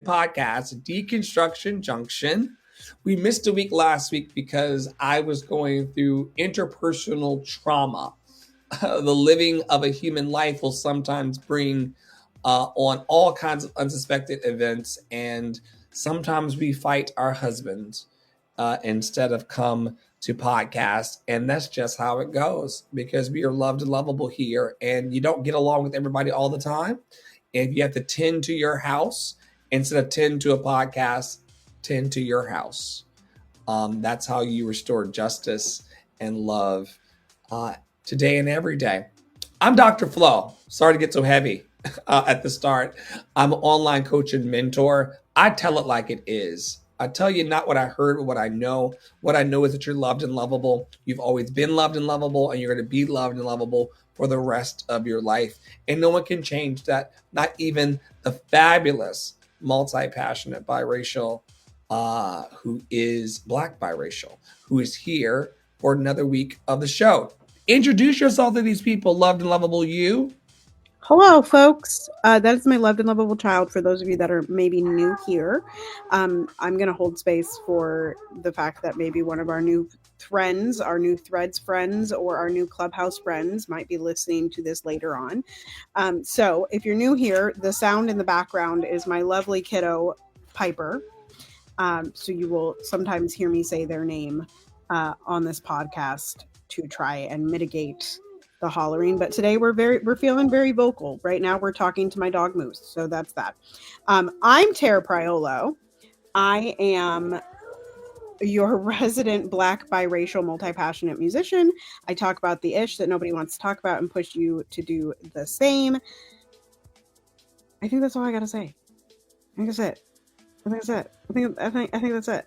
podcast, Deconstruction Junction. We missed a week last week because I was going through interpersonal trauma. The living of a human life will sometimes bring on all kinds of unsuspected events, and sometimes we fight our husbands instead of come to podcast, and that's just how it goes because we are loved and lovable here, and you don't get along with everybody all the time. If you have to tend to your house instead of tend to a podcast, tend to your house. That's how you restore justice and love today and every day. I'm Dr. Flo. Sorry to get so heavy at the start. I'm an online coach and mentor. I tell it like it is. I tell you not what I heard, but what I know. What I know is that you're loved and lovable. You've always been loved and lovable, and you're going to be loved and lovable for the rest of your life. And no one can change that, not even the fabulous, multi-passionate biracial who is Black biracial, who is here for another week of the show. Introduce yourself to these people, loved and lovable you. Hello, folks. That is my loved and lovable child. For those of you that are maybe new here, I'm going to hold space for the fact that maybe one of our new friends, our new Threads friends, or our new Clubhouse friends might be listening to this later on. So if you're new here, the sound in the background is my lovely kiddo, Piper. So you will sometimes hear me say their name on this podcast to try and mitigate the hollering, but today we're feeling very vocal. Right now we're talking to my dog Moose, so that's that. I'm Tara Priolo. I am your resident Black biracial multi-passionate musician. I talk about the ish that nobody wants to talk about and push you to do the same. I think that's all I gotta say. I think that's it. I think that's it.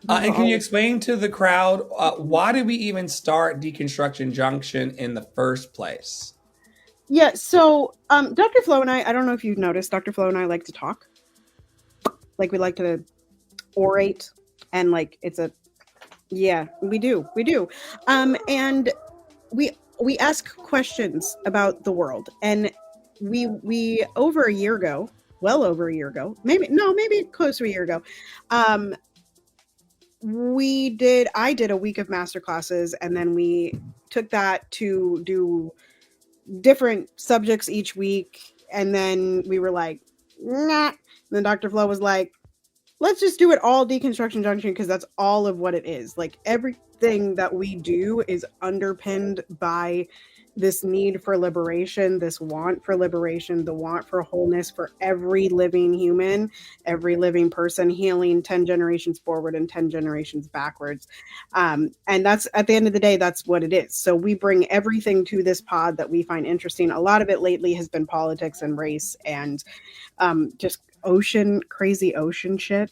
And can you explain to the crowd why did we even start Deconstruction Junction in the first place? Yeah, so Dr. Flo and I don't know if you've noticed, Dr. Flo and I like to talk. Like we like to orate, and like it's a, yeah, we do. And we ask questions about the world, and we over a year ago, maybe close to a year ago, I did a week of master classes, and then we took that to do different subjects each week. And then we were like, nah. And then Dr. Flo was like, let's just do it all Deconstruction Junction, because that's all of what it is. Like everything that we do is underpinned by this need for liberation, this want for liberation, the want for wholeness for every living human, every living person, healing 10 generations forward and 10 generations backwards. And that's, at the end of the day, that's what it is. So we bring everything to this pod that we find interesting. A lot of it lately has been politics and race and just crazy ocean shit.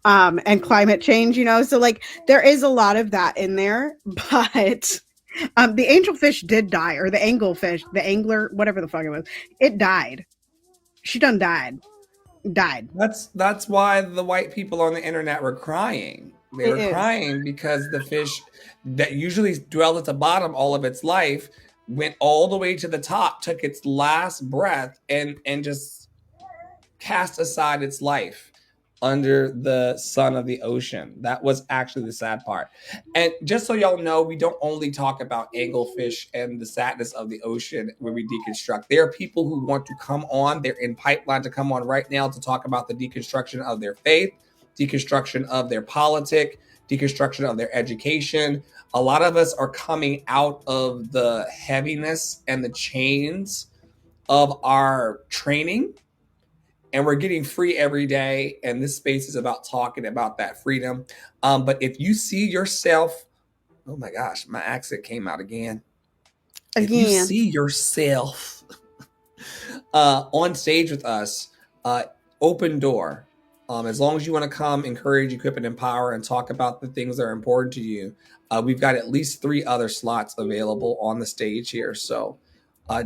And climate change, so like there is a lot of that in there, but the angelfish did die, or the anglefish, the angler, whatever the fuck it was, it died. She done died. That's why the white people on the internet were crying. They were crying because the fish that usually dwelled at the bottom all of its life went all the way to the top, took its last breath, and just cast aside its life under the sun of the ocean. That was actually the sad part. And just so y'all know, we don't only talk about anglefish and the sadness of the ocean when we deconstruct. There are people who want to come on. They're in pipeline to come on right now to talk about the deconstruction of their faith, deconstruction of their politic, deconstruction of their education. A lot of us are coming out of the heaviness and the chains of our training, and we're getting free every day. And this space is about talking about that freedom. But if you see yourself, oh my gosh, my accent came out again. If you see yourself on stage with us, open door. As long as you want to come, encourage, equip, and empower, and talk about the things that are important to you. We've got at least 3 other slots available on the stage here. So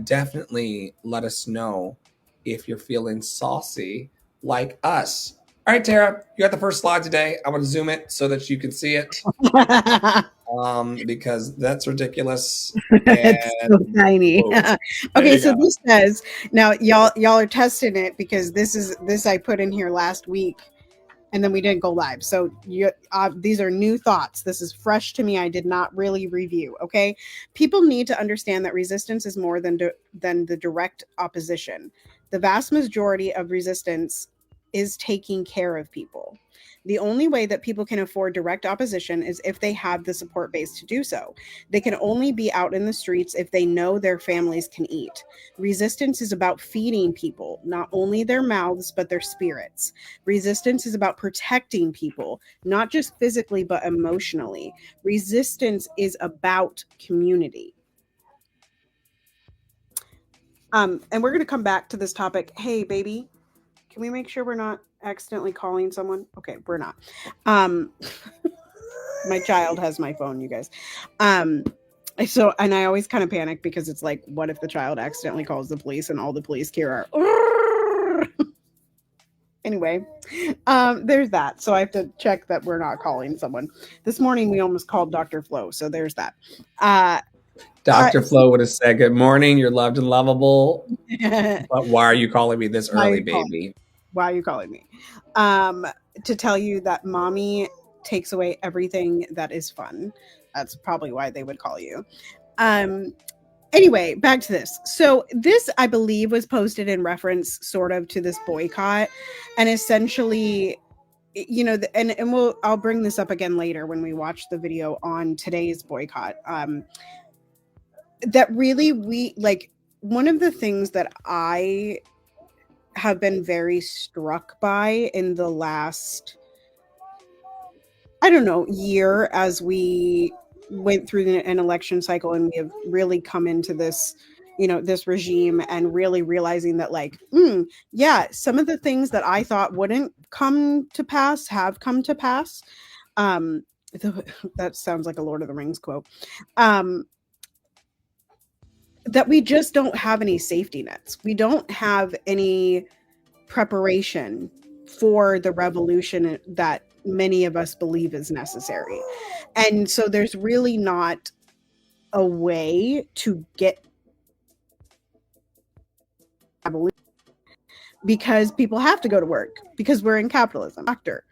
definitely let us know if you're feeling saucy like us. All right, Tara, you got the first slide today. I'm going to zoom it so that you can see it. because that's ridiculous. It's so And tiny. boom. There Okay, you so go. this says now y'all are testing it because this I put in here last week and then we didn't go live. So these are new thoughts. This is fresh to me. I did not really review. Okay, people need to understand that resistance is more than the direct opposition. The vast majority of resistance is taking care of people. The only way that people can afford direct opposition is if they have the support base to do so. They can only be out in the streets if they know their families can eat. Resistance is about feeding people, not only their mouths, but their spirits. Resistance is about protecting people, not just physically, but emotionally. Resistance is about community. And we're going to come back to this topic. Hey, baby, can we make sure we're not accidentally calling someone? Okay, we're not. My child has my phone, you guys. So, and I always kind of panic because it's like, what if the child accidentally calls the police and all the police here are anyway, there's that. So I have to check that we're not calling someone. This morning we almost called Dr. Flo, so there's that. Dr. Flo would have said, "Good morning, you're loved and lovable. But why are you calling me this early, baby?" Why are you calling me? To tell you that mommy takes away everything that is fun. That's probably why they would call you. Anyway, back to this. So this, I believe, was posted in reference sort of to this boycott, and essentially, you know, and I'll bring this up again later when we watch the video on today's boycott. That really, we like, one of the things that I have been very struck by in the last, I don't know, year, as we went through an election cycle and we have really come into this, you know, this regime, and really realizing that, like, yeah, some of the things that I thought wouldn't come to pass have come to pass. That sounds like a Lord of the Rings quote. That we just don't have any safety nets. We don't have any preparation for the revolution that many of us believe is necessary. And so there's really not a way to get because people have to go to work because we're in capitalism. Doctor,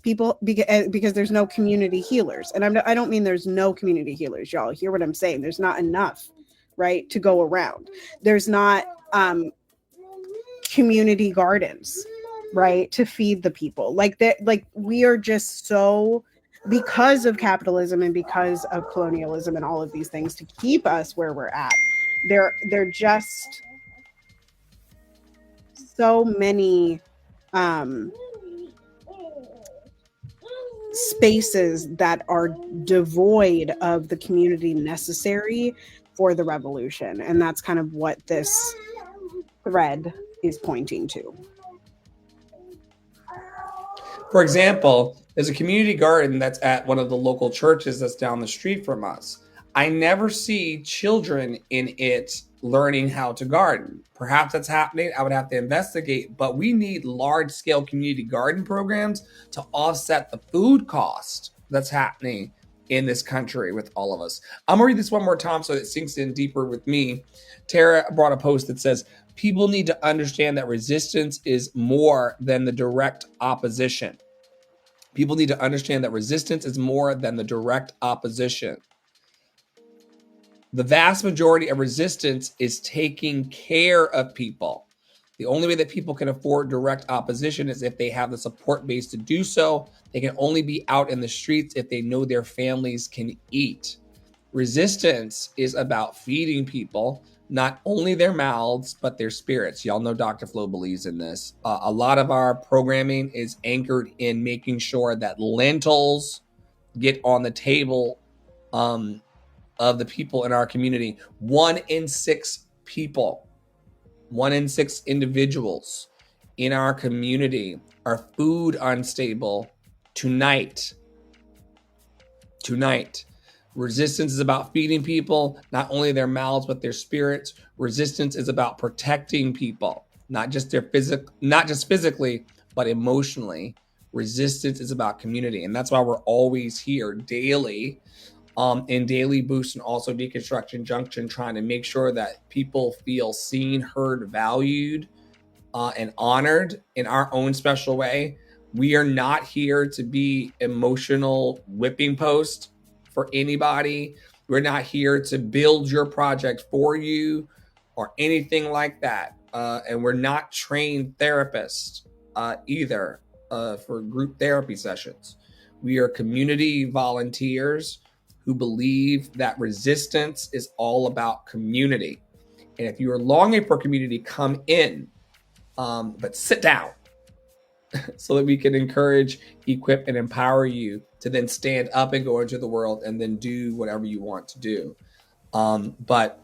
people, because there's no community healers. And I don't mean there's no community healers, y'all. Hear what I'm saying? There's not enough, right, to go around. There's not community gardens, right, to feed the people. Like that, like we are just so, because of capitalism and because of colonialism and all of these things to keep us where we're at. They're just so many spaces that are devoid of the community necessary for the revolution. And that's kind of what this thread is pointing to. For example, there's a community garden that's at one of the local churches that's down the street from us. I never see children in it learning how to garden. Perhaps that's happening. I would have to investigate, but we need large scale community garden programs to offset the food cost that's happening in this country with all of us. I'm gonna read this one more time so it sinks in deeper with me. Tara brought a post that says, people need to understand that resistance is more than the direct opposition. People need to understand that resistance is more than the direct opposition. The vast majority of resistance is taking care of people. The only way that people can afford direct opposition is if they have the support base to do so. They can only be out in the streets if they know their families can eat. Resistance is about feeding people, not only their mouths, but their spirits. Y'all know Dr. Flo believes in this. A lot of our programming is anchored in making sure that lentils get on the table of the people in our community. 1 in 6 people, 1 in 6 individuals in our community are food unstable tonight. Resistance is about feeding people, not only their mouths, but their spirits. Resistance is about protecting people, not just physically, but emotionally. Resistance is about community. And that's why we're always here daily in Daily Boost and also Deconstruction Junction, trying to make sure that people feel seen, heard, valued, and honored in our own special way. We are not here to be emotional whipping post for anybody. We're not here to build your project for you or anything like that. And we're not trained therapists either for group therapy sessions. We are community volunteers who believe that resistance is all about community. And if you are longing for community, come in, but sit down so that we can encourage, equip, and empower you to then stand up and go into the world and then do whatever you want to do. But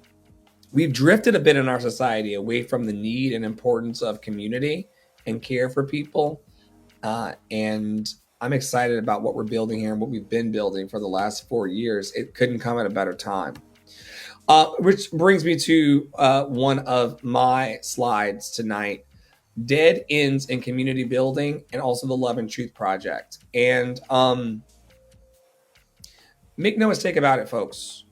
we've drifted a bit in our society away from the need and importance of community and care for people. And I'm excited about what we're building here and what we've been building for the last 4 years. It couldn't come at a better time. Which brings me to one of my slides tonight: dead ends in community building, and also the Love and Truth Project. And make no mistake about it, folks.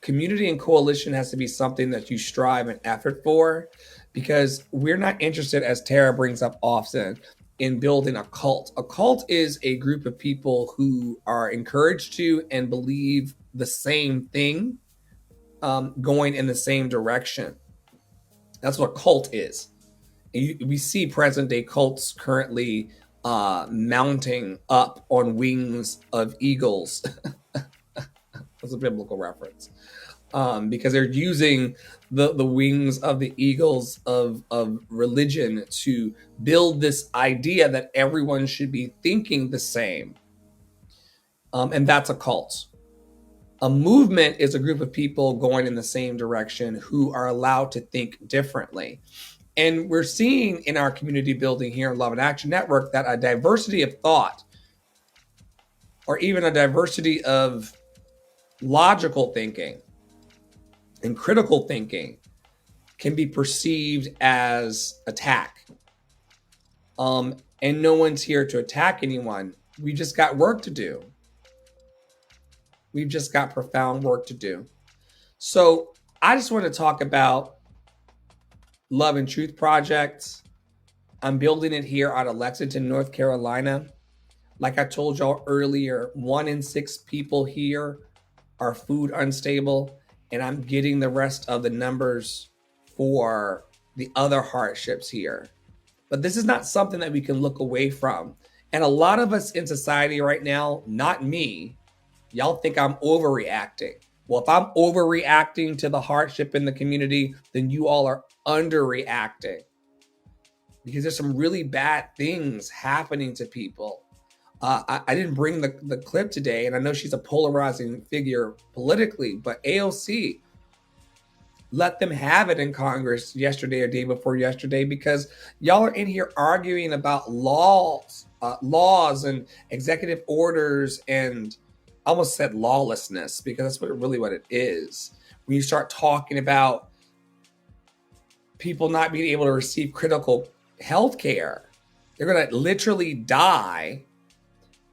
Community and coalition has to be something that you strive and effort for, because we're not interested, as Tara brings up often, in building a cult. A cult is a group of people who are encouraged to and believe the same thing, going in the same direction. That's what a cult is. We see present day cults currently mounting up on wings of eagles. That's a biblical reference, because they're using the wings of the eagles of religion to build this idea that everyone should be thinking the same, and that's a cult. A movement is a group of people going in the same direction who are allowed to think differently. And we're seeing in our community building here in Love and Action Network that a diversity of thought, or even a diversity of logical thinking and critical thinking, can be perceived as attack. And no one's here to attack anyone. We just got work to do. We've just got profound work to do. So I just want to talk about Love and Truth Project. I'm building it here out of Lexington, North Carolina. Like I told y'all earlier, 1 in 6 people here are food unstable, and I'm getting the rest of the numbers for the other hardships here. But this is not something that we can look away from. And a lot of us in society right now, not me, y'all think I'm overreacting. Well, if I'm overreacting to the hardship in the community, then you all are underreacting, because there's some really bad things happening to people. I didn't bring the clip today, and I know she's a polarizing figure politically, but AOC let them have it in Congress yesterday or day before yesterday, because y'all are in here arguing about laws and executive orders, and I almost said lawlessness, because that's really what it is. When you start talking about people not being able to receive critical health care, they're going to literally die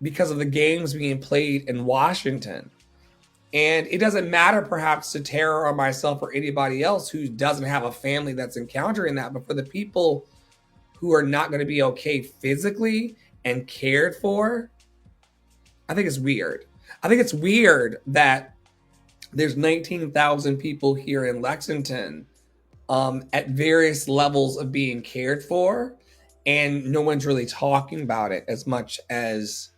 because of the games being played in Washington. And it doesn't matter perhaps to Tara or myself or anybody else who doesn't have a family that's encountering that, but for the people who are not going to be okay physically and cared for, I think it's weird. I think it's weird that there's 19,000 people here in Lexington at various levels of being cared for, and no one's really talking about it as much as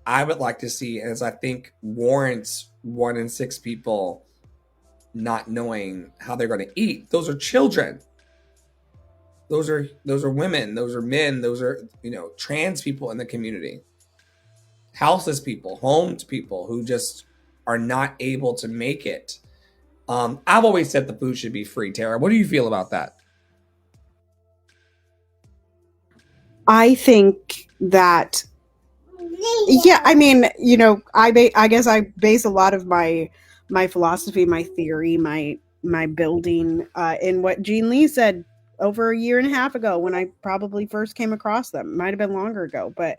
I would like to see, as I think warrants 1 in 6 people not knowing how they're going to eat. Those are children. Those are women. Those are men. Those are, trans people in the community, houseless people, homed people who just are not able to make it. I've always said the food should be free. Tara, what do you feel about that? I think that, yeah, I mean, I guess I base a lot of my philosophy, my theory, my building in what Jean Lee said over a year and a half ago when I probably first came across them. Might have been longer ago, but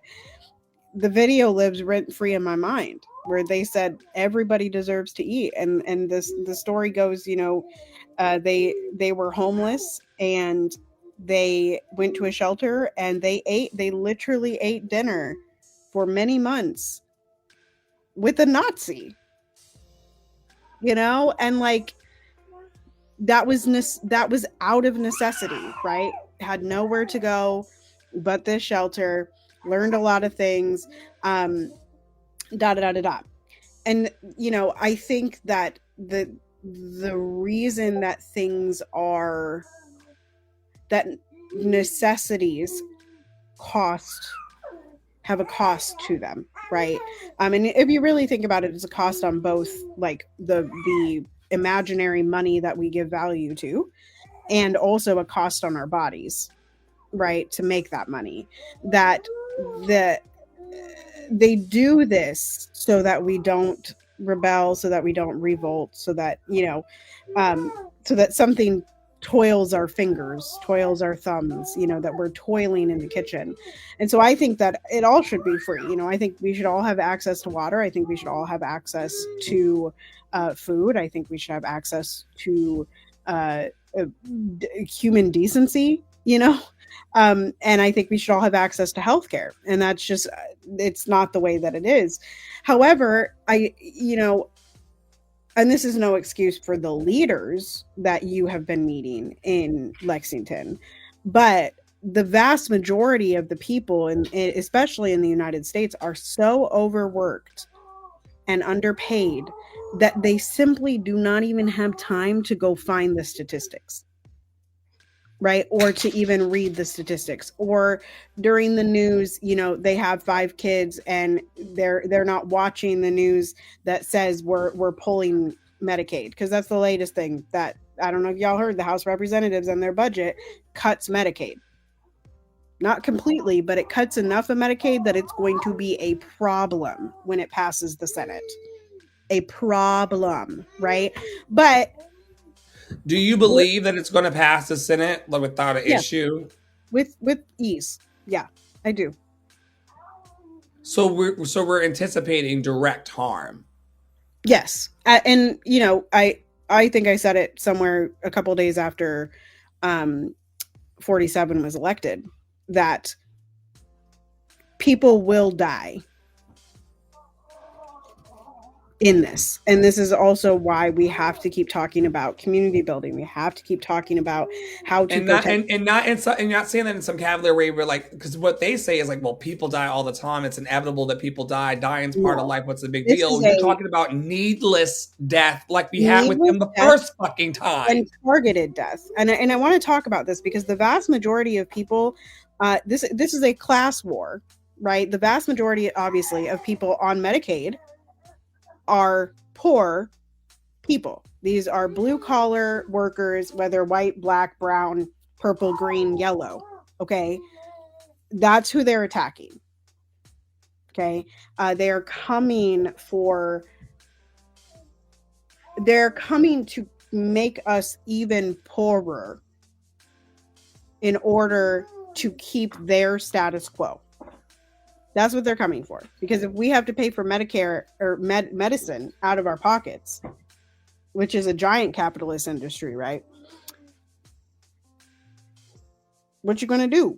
the video lives rent free in my mind, where they said everybody deserves to eat, and the story goes, they were homeless, and they went to a shelter, and they literally ate dinner for many months with a Nazi, and like that was out of necessity, right? Had nowhere to go but this shelter, learned a lot of things, da da da da da. And I think that the reason that things are, that necessities have a cost to them, right? And if you really think about it, it's a cost on both, like the imaginary money that we give value to, and also a cost on our bodies, right, to make that money. That they do this so that we don't rebel, so that we don't revolt, so that so that something toils our fingers, toils our thumbs, that we're toiling in the kitchen. And so I think that it all should be free. I think we should all have access to water. I think we should all have access to food. I think we should have access to human decency, and I think we should all have access to healthcare. And that's just, it's not the way that it is. However, and this is no excuse for the leaders that you have been meeting in Lexington, but the vast majority of the people, especially in the United States, are so overworked and underpaid that they simply do not even have time to go find the statistics, right? Or to even read the statistics. Or during the news, they have 5 kids and they're not watching the news that says we're pulling Medicaid, because that's the latest thing that, I don't know if y'all heard, the House Representatives and their budget cuts Medicaid. Not completely, but it cuts enough of Medicaid that it's going to be a problem when it passes the Senate. A problem, right? But do you believe that it's going to pass the Senate without an issue? With ease. Yeah, I do. So we're anticipating direct harm. Yes. And I think I said it somewhere a couple of days after 47 was elected, that people will die in this. And this is also why we have to keep talking about community building. We have to keep talking about how to not saying that in some cavalier way. We're like, because what they say is like, well, people die all the time. It's inevitable that people die. Dying's part of life. What's the big deal? You're talking about needless death, like we had with them the first fucking time, and targeted death. And I want to talk about this because the vast majority of people, this is a class war, right? The vast majority, obviously, of people on Medicaid are poor people. These are blue collar workers, whether white, black, brown, purple, green, yellow. Okay. That's who they're attacking. Okay. They're coming to make us even poorer in order to keep their status quo. That's what they're coming for. Because if we have to pay for Medicare or medicine out of our pockets, which is a giant capitalist industry, right? What you going to do?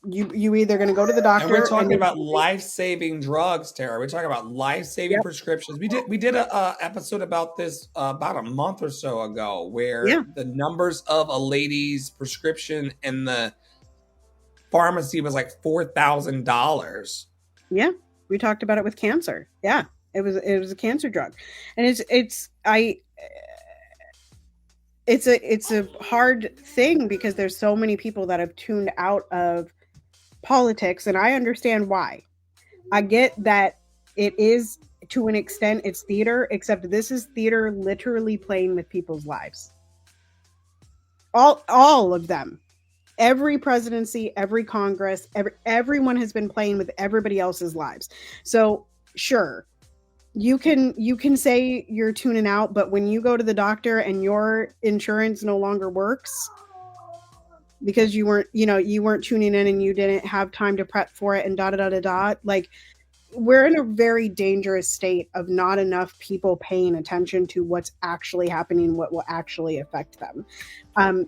You either going to go to the doctor. And we're talking about life-saving drugs, Tara. We're talking about life-saving prescriptions. We did a episode about this about a month or so ago, where the numbers of a lady's prescription in the pharmacy was like $4,000. Yeah, we talked about it with cancer. Yeah, it was a cancer drug, and it's a hard thing because there's so many people that have tuned out of politics, and I understand why. I get that it is, to an extent, it's theater, except this is theater literally playing with people's lives. All of them. Every presidency, every Congress, everyone has been playing with everybody else's lives. So sure, you can say you're tuning out, but when you go to the doctor and your insurance no longer works, because you weren't tuning in and you didn't have time to prep for it and da da da da da. Like, we're in a very dangerous state of not enough people paying attention to what's actually happening, what will actually affect them.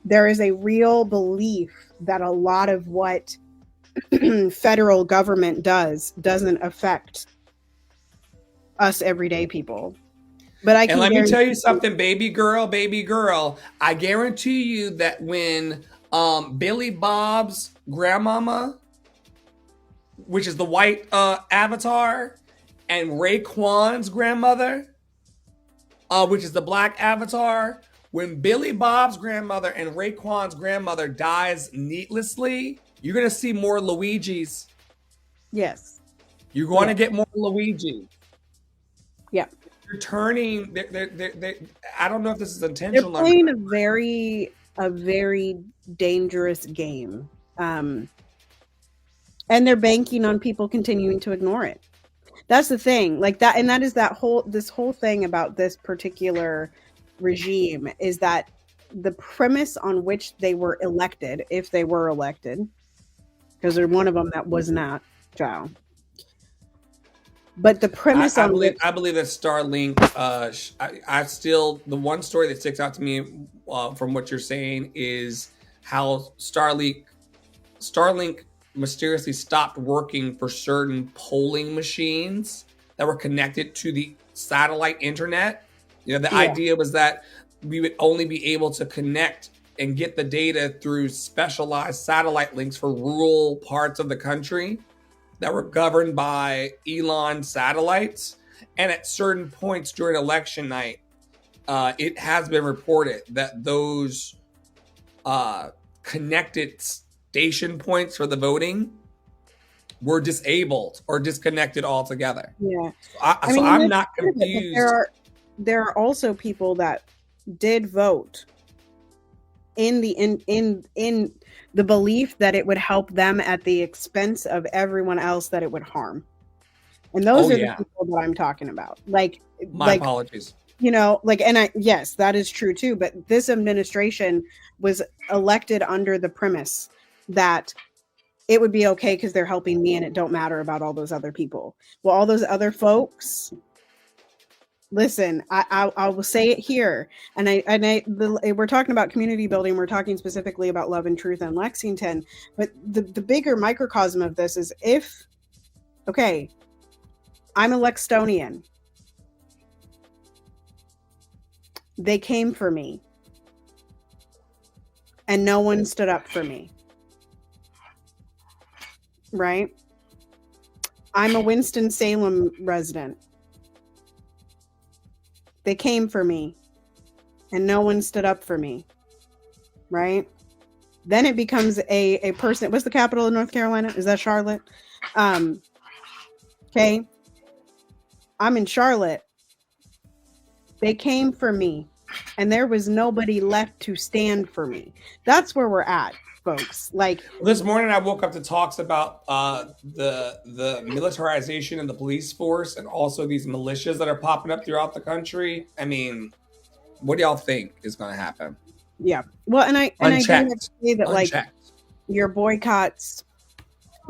There is a real belief that a lot of what federal government doesn't affect us everyday people. But and let me tell you something, baby girl, I guarantee you that when Billy Bob's grandmama, which is the white avatar, and Raekwon's grandmother, which is the black avatar, when Billy Bob's grandmother and Raekwon's grandmother dies needlessly, you're going to see more Luigis. Yes. You're going to get more Luigi. Yeah. They're turning. I don't know if this is intentional. They're playing a very dangerous game, and they're banking on people continuing to ignore it. That's the thing. Like that, and that is this whole thing about this particular regime is that the premise on which they were elected, if they were elected, because there's one of them that was not, child. But the premise I believe that Starlink. I still, the one story that sticks out to me from what you're saying is how Starlink mysteriously stopped working for certain polling machines that were connected to the satellite internet. The idea was that we would only be able to connect and get the data through specialized satellite links for rural parts of the country that were governed by Elon satellites. And at certain points during election night, it has been reported that those connected station points for the voting were disabled or disconnected altogether. Yeah. So I'm not confused. There are also people that did vote in the belief that it would help them at the expense of everyone else that it would harm. And those are the people that I'm talking about. My apologies. Yes, that is true too. But this administration was elected under the premise that it would be okay because they're helping me and it don't matter about all those other people. Well, all those other folks, listen, I will say it here. We're talking about community building. We're talking specifically about Love and Truth and Lexington. But the bigger microcosm of this is I'm a Lextonian. They came for me. And no one stood up for me. Right? I'm a Winston-Salem resident. They came for me. And no one stood up for me. Right? Then it becomes a person. What's the capital of North Carolina? Is that Charlotte? Okay. I'm in Charlotte. They came for me. And there was nobody left to stand for me. That's where we're at, folks. This morning I woke up to talks about the militarization of the police force and also these militias that are popping up throughout the country. I mean, what do y'all think is going to happen? Yeah. Well, and I do have to say that your boycotts,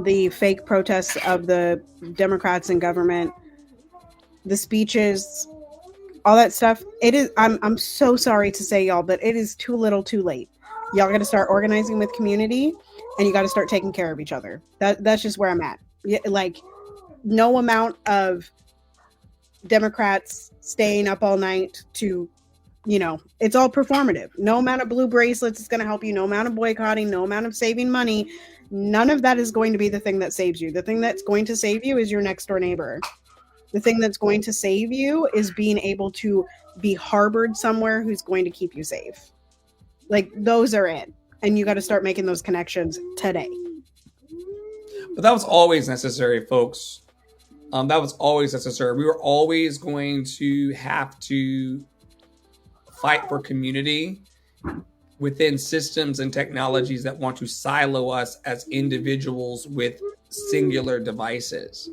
the fake protests of the Democrats in government, the speeches, all that stuff, it is. I'm so sorry to say, y'all, but it is too little, too late. Y'all got to start organizing with community, and you got to start taking care of each other. That's just where I'm at. No amount of Democrats staying up all night to, it's all performative. No amount of blue bracelets is going to help you. No amount of boycotting. No amount of saving money. None of that is going to be the thing that saves you. The thing that's going to save you is your next door neighbor. The thing that's going to save you is being able to be harbored somewhere who's going to keep you safe. Those are it. And you got to start making those connections today. But that was always necessary, folks. That was always necessary. We were always going to have to fight for community within systems and technologies that want to silo us as individuals with singular devices.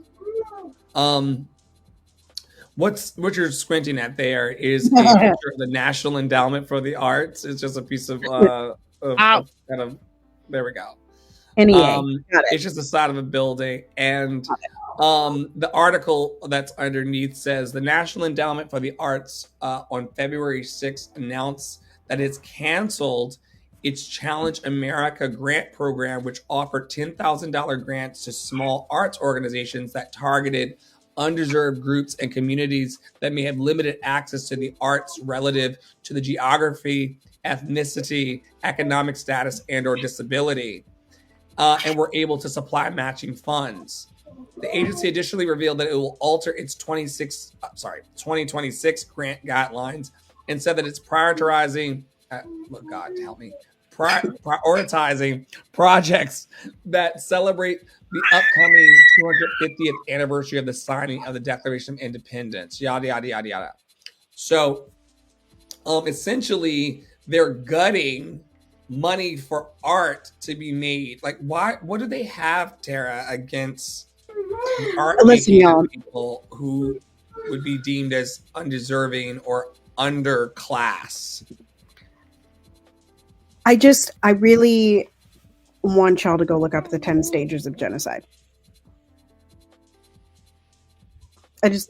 What you're squinting at there is a picture of the National Endowment for the Arts. It's just a piece of kind of There we go. NEA. Got It's it. just the side of a building. And the article that's underneath says the National Endowment for the Arts on February 6th announced that it's canceled its Challenge America grant program, which offered $10,000 grants to small arts organizations that targeted underserved groups and communities that may have limited access to the arts relative to the geography, ethnicity, economic status, and or disability. And were able to supply matching funds. The agency additionally revealed that it will alter its 2026 grant guidelines and said that it's prioritizing, God help me, prioritizing projects that celebrate the upcoming 250th anniversary of the signing of the Declaration of Independence, yada, yada, yada, yada. So essentially, they're gutting money for art to be made. Like, why? What do they have, Tara, against art Listen, y'all. people who would be deemed as undeserving or underclass? I really want y'all to go look up the 10 stages of genocide. I just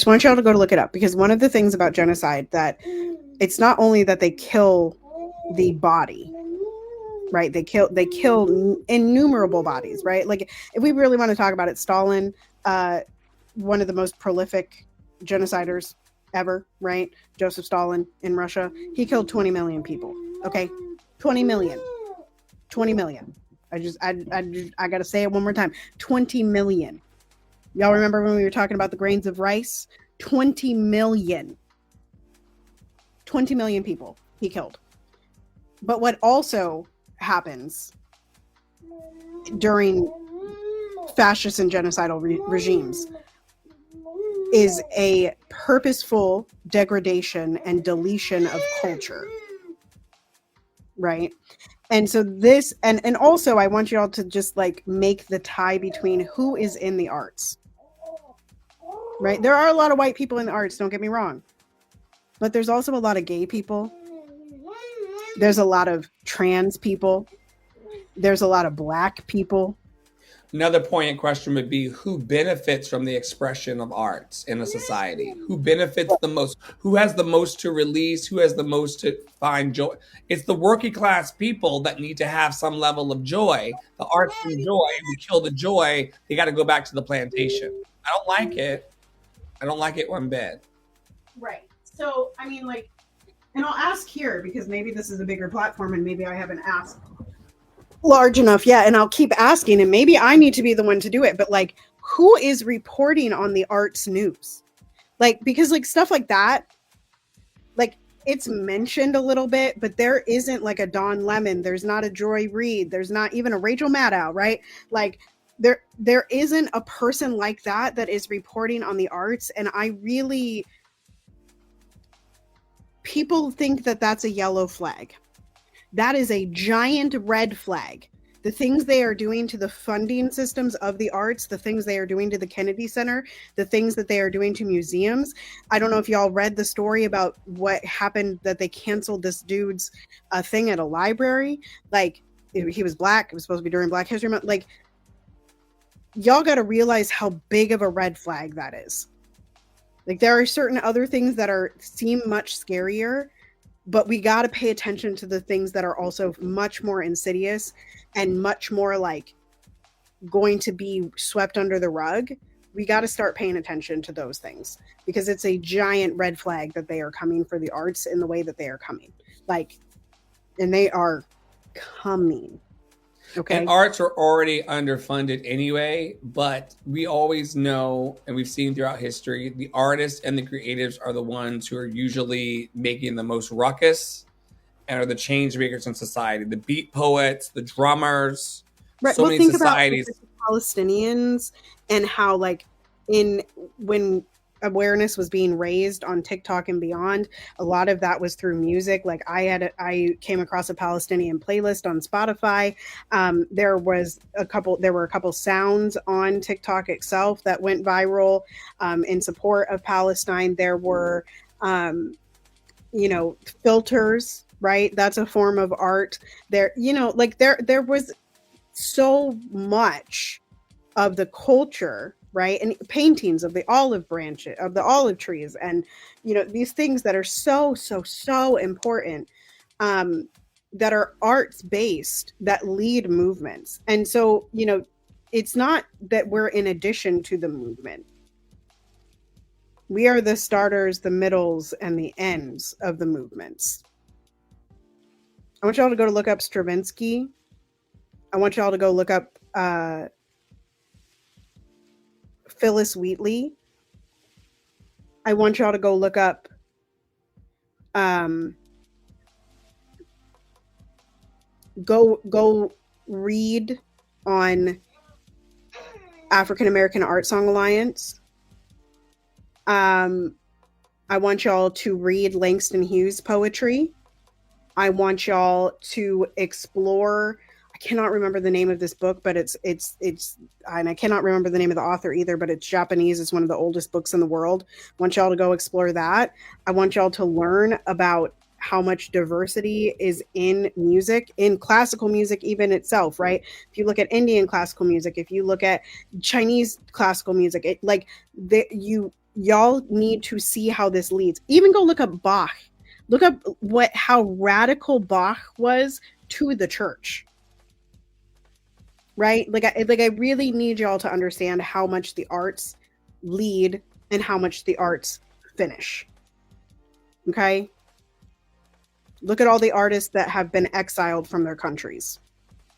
want y'all to go to look it up, because one of the things about genocide that it's not only that they kill the body, right? They kill innumerable bodies, right? Like, if we really want to talk about it, Stalin, one of the most prolific genociders ever, right? Joseph Stalin in Russia, he killed 20 million people. Okay, 20 million. I gotta say it one more time. 20 million. Y'all remember when we were talking about the grains of rice? 20 million. 20 million people he killed. But what also happens during fascist and genocidal regimes is a purposeful degradation and deletion of culture, right? And so this, and also I want you all to just like make the tie between who is in the arts, right? There are a lot of white people in the arts, don't get me wrong, but there's also a lot of gay people. There's a lot of trans people. There's a lot of Black people. Another poignant question would be, who benefits from the expression of arts in a society? Who benefits the most? Who has the most to release? Who has the most to find joy? It's the working class people that need to have some level of joy. The arts and joy. We kill the joy. They got to go back to the plantation. I don't like it. I don't like it one bit. Right. So, I mean, like, and I'll ask here because maybe this is a bigger platform and maybe I haven't asked large enough yet, and I'll keep asking, and maybe I need to be the one to do it, but like, who is reporting on the arts news? Like, because like stuff like that, like, it's mentioned a little bit, but there isn't like a Don Lemon, there's not a Joy Reid, there's not even a Rachel Maddow, right? Like, there isn't a person like that is reporting on the arts. And I really, people think that that's a yellow flag. That is a giant red flag. The things they are doing to the funding systems of the arts, the things they are doing to the Kennedy Center, the things that they are doing to museums. I don't know if y'all read the story about what happened, that they canceled this dude's thing at a library. Like, he was Black. It was supposed to be during Black History Month. Like, y'all got to realize how big of a red flag that is. Like, there are certain other things that seem much scarier, but we got to pay attention to the things that are also much more insidious and much more like going to be swept under the rug. We got to start paying attention to those things, because it's a giant red flag that they are coming for the arts in the way that they are coming. Like, and they are coming. Okay. And arts are already underfunded anyway, but we always know, and we've seen throughout history, the artists and the creatives are the ones who are usually making the most ruckus and are the change makers in society. The beat poets, the drummers, right. So many societies. About Palestinians and how, like, when awareness was being raised on TikTok and beyond, a lot of that was through music. Like, I came across a Palestinian playlist on Spotify. There were a couple sounds on TikTok itself that went viral in support of Palestine. There were filters right? That's a form of art. There, you know, like there was so much of the culture, right? And paintings of the olive branches, of the olive trees, and you know, these things that are so important, um, that are arts based, that lead movements. And so, you know, it's not that we're in addition to the movement. We are the starters, the middles, and the ends of the movements. I want y'all to go to look up Stravinsky. I want y'all to go look up Phyllis Wheatley. I want y'all to go look up go read on African American Art Song Alliance. I want y'all to read Langston Hughes' poetry. I want y'all to explore. I cannot remember the name of this book, but it's and I cannot remember the name of the author either, but it's Japanese. It's one of the oldest books in the world. I want y'all to go explore that. I want y'all to learn about how much diversity is in music, in classical music even itself, right? If you look at Indian classical music, if you look at Chinese classical music, it like y'all need to see how this leads. Even go look up Bach. Look up how radical Bach was to the church. Right? Like I really need y'all to understand how much the arts lead and how much the arts finish. Okay? Look at all the artists that have been exiled from their countries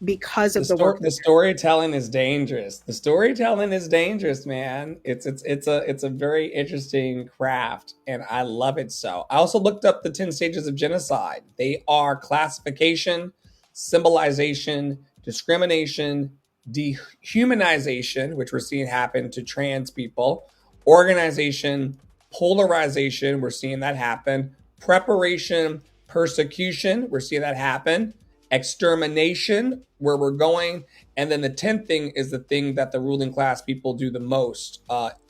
because of the work. The storytelling is dangerous. The storytelling is dangerous, man. It's a very interesting craft, and I love it so. I also looked up the 10 stages of genocide. They are classification, symbolization, discrimination, dehumanization, which we're seeing happen to trans people, organization, polarization, we're seeing that happen, preparation, persecution, we're seeing that happen, extermination, where we're going, and then the 10th thing is the thing that the ruling class people do the most,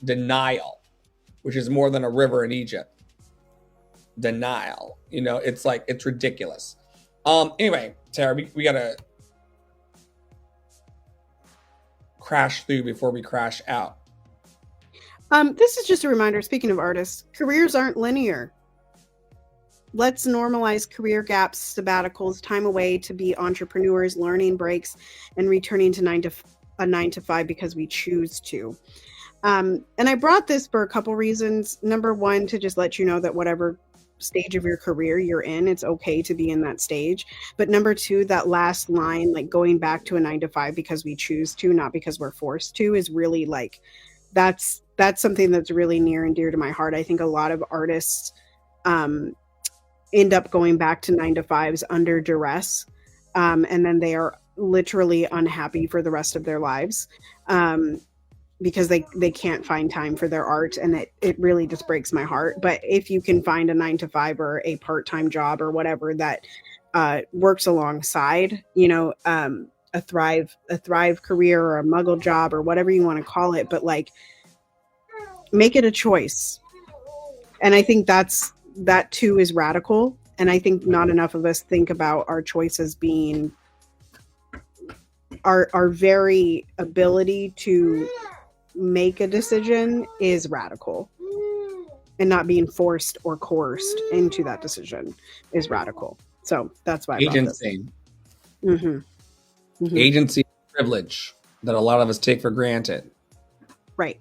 denial, which is more than a river in Egypt. Denial, you know, it's like, it's ridiculous. Anyway, Tara, we gotta crash through before we crash out. This is just a reminder, speaking of artists, careers aren't linear. Let's normalize career gaps, sabbaticals, time away to be entrepreneurs, learning breaks, and returning to a 9 to 5 because we choose to. And I brought this for a couple reasons. Number one, to just let you know that whatever stage of your career you're in, it's okay to be in that stage. But number two, that last line, like going back to a 9 to 5 because we choose to, not because we're forced to, is really like, that's something that's really near and dear to my heart. I think a lot of artists end up going back to 9 to 5s under duress, and then they are literally unhappy for the rest of their lives, because they can't find time for their art, and it really just breaks my heart. But if you can find a 9 to 5 or a part-time job or whatever that works alongside, you know, a thrive career or a muggle job or whatever you want to call it, but like, make it a choice. And I think that too is radical. And I think not enough of us think about our choices being our very ability to make a decision is radical, and not being forced or coerced into that decision is radical. So that's why agency. Mm-hmm. Mm-hmm. Agency, privilege that a lot of us take for granted. Right.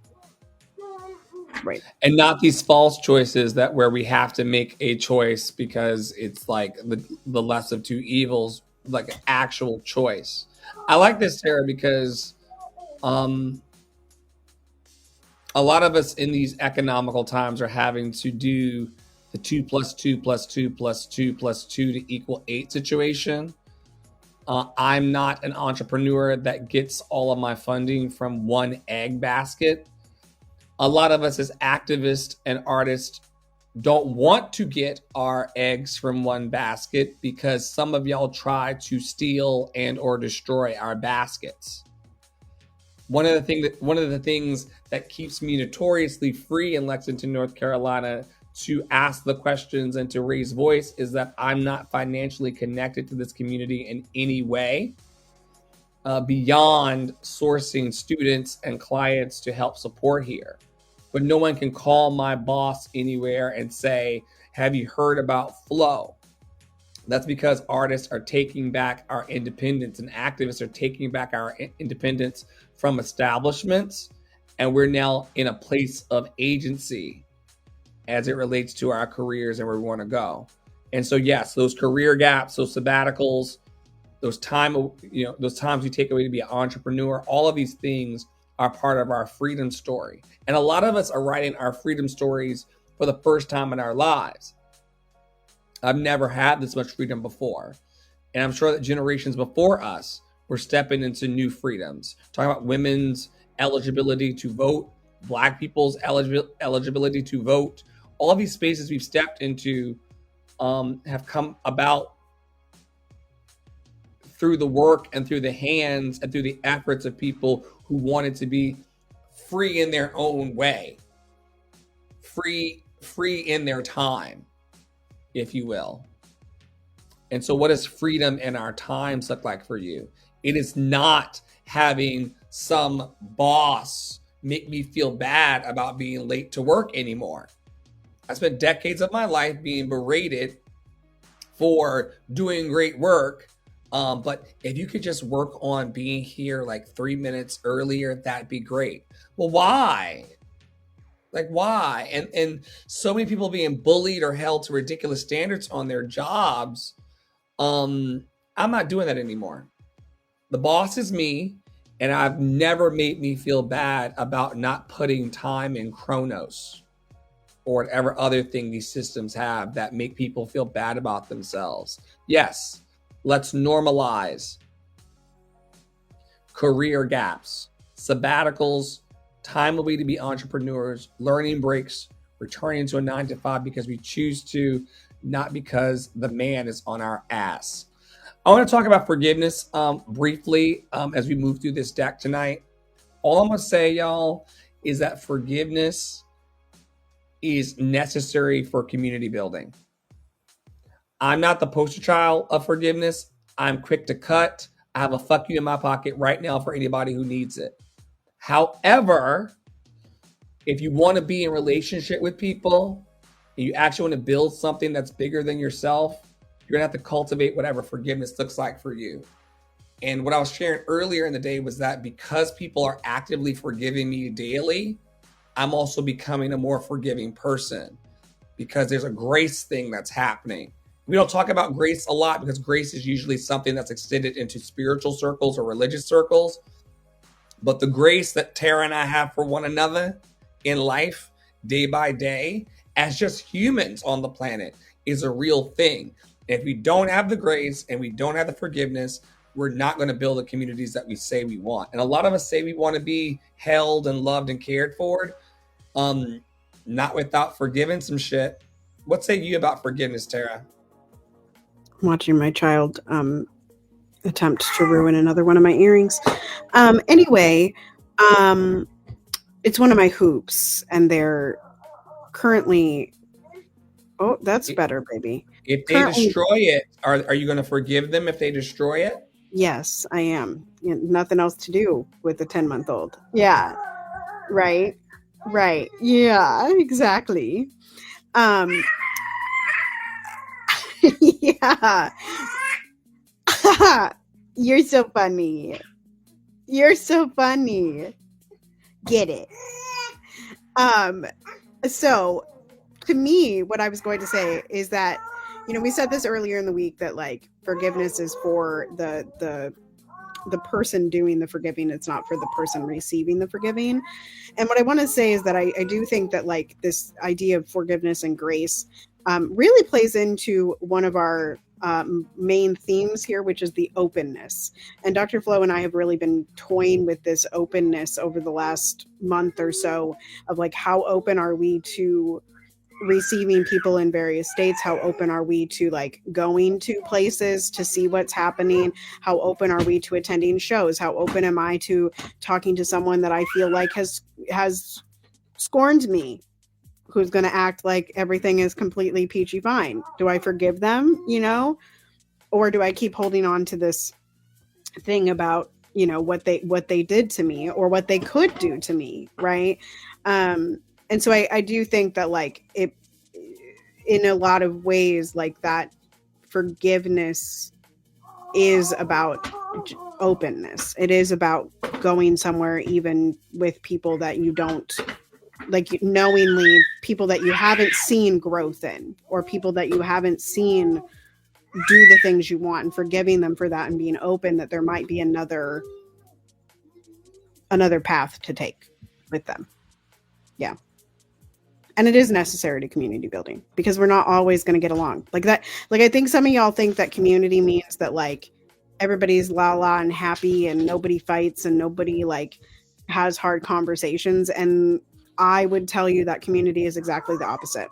And not these false choices that where we have to make a choice because it's like the less of two evils, like an actual choice. I like this, Tara, because a lot of us in these economical times are having to do the 2 + 2 + 2 + 2 + 2 to equal 8 situation. I'm not an entrepreneur that gets all of my funding from one egg basket. A lot of us as activists and artists don't want to get our eggs from one basket because some of y'all try to steal and or destroy our baskets. One of the things that keeps me notoriously free in Lexington, North Carolina to ask the questions and to raise voice is that I'm not financially connected to this community in any way beyond sourcing students and clients to help support here. But no one can call my boss anywhere and say, have you heard about Flow? That's because artists are taking back our independence and activists are taking back our independence from establishments. And we're now in a place of agency as it relates to our careers and where we want to go. And so, yes, those career gaps, those sabbaticals, those times you take away to be an entrepreneur, all of these things are part of our freedom story. And a lot of us are writing our freedom stories for the first time in our lives. I've never had this much freedom before. And I'm sure that generations before us were stepping into new freedoms. Talking about women's eligibility to vote, Black people's eligibility to vote. All these spaces we've stepped into have come about through the work and through the hands and through the efforts of people who wanted to be free in their own way, free in their time, if you will. And so what does freedom in our times look like for you? It is not having some boss make me feel bad about being late to work anymore. I spent decades of my life being berated for doing great work. But if you could just work on being here like 3 minutes earlier, that'd be great. Well, why? Like, why? And so many people being bullied or held to ridiculous standards on their jobs. I'm not doing that anymore. The boss is me, and I've never made me feel bad about not putting time in Chronos or whatever other thing these systems have that make people feel bad about themselves. Yes. Let's normalize career gaps, sabbaticals, time away to be entrepreneurs, learning breaks, returning to a 9-to-5 because we choose to, not because the man is on our ass. I want to talk about forgiveness briefly as we move through this deck tonight. All I'm going to say, y'all, is that forgiveness is necessary for community building. I'm not the poster child of forgiveness. I'm quick to cut. I have a fuck you in my pocket right now for anybody who needs it. However, if you want to be in relationship with people, and you actually want to build something that's bigger than yourself, you're going to have to cultivate whatever forgiveness looks like for you. And what I was sharing earlier in the day was that because people are actively forgiving me daily, I'm also becoming a more forgiving person because there's a grace thing that's happening. We don't talk about grace a lot because grace is usually something that's extended into spiritual circles or religious circles. But the grace that Tara and I have for one another in life, day by day, as just humans on the planet, is a real thing. And if we don't have the grace and we don't have the forgiveness, we're not going to build the communities that we say we want. And a lot of us say we want to be held and loved and cared for, not without forgiving some shit. What say you about forgiveness, Tara? Watching my child attempt to ruin another one of my earrings. Anyway, it's one of my hoops, and they're currently. Oh, that's better, baby. If they destroy it, are you going to forgive them if they destroy it? Yes, I am. Nothing else to do with a 10-month-old. Yeah. Right. Yeah, exactly. Yeah. You're so funny. Get it. So to me, what I was going to say is that, we said this earlier in the week that like forgiveness is for the person doing the forgiving. It's not for the person receiving the forgiving. And what I want to say is that I do think that like this idea of forgiveness and grace really plays into one of our main themes here, which is the openness. And Dr. Flo and I have really been toying with this openness over the last month or so of like, how open are we to receiving people in various states? How open are we to like going to places to see what's happening? How open are we to attending shows? How open am I to talking to someone that I feel like has scorned me who's going to act like everything is completely peachy fine. Do I forgive them, or do I keep holding on to this thing about, what they did to me or what they could do to me, right? And so I do think that, like, it, in a lot of ways, like, that forgiveness is about openness. It is about going somewhere, even with people that you don't like, knowingly, people that you haven't seen growth in, or people that you haven't seen do the things you want, and forgiving them for that, and being open that there might be another path to take with them. Yeah. And it is necessary to community building, because we're not always going to get along like that. Like, I think some of y'all think that community means that, like, everybody's la la and happy and nobody fights and nobody, like, has hard conversations. And I would tell you that community is exactly the opposite.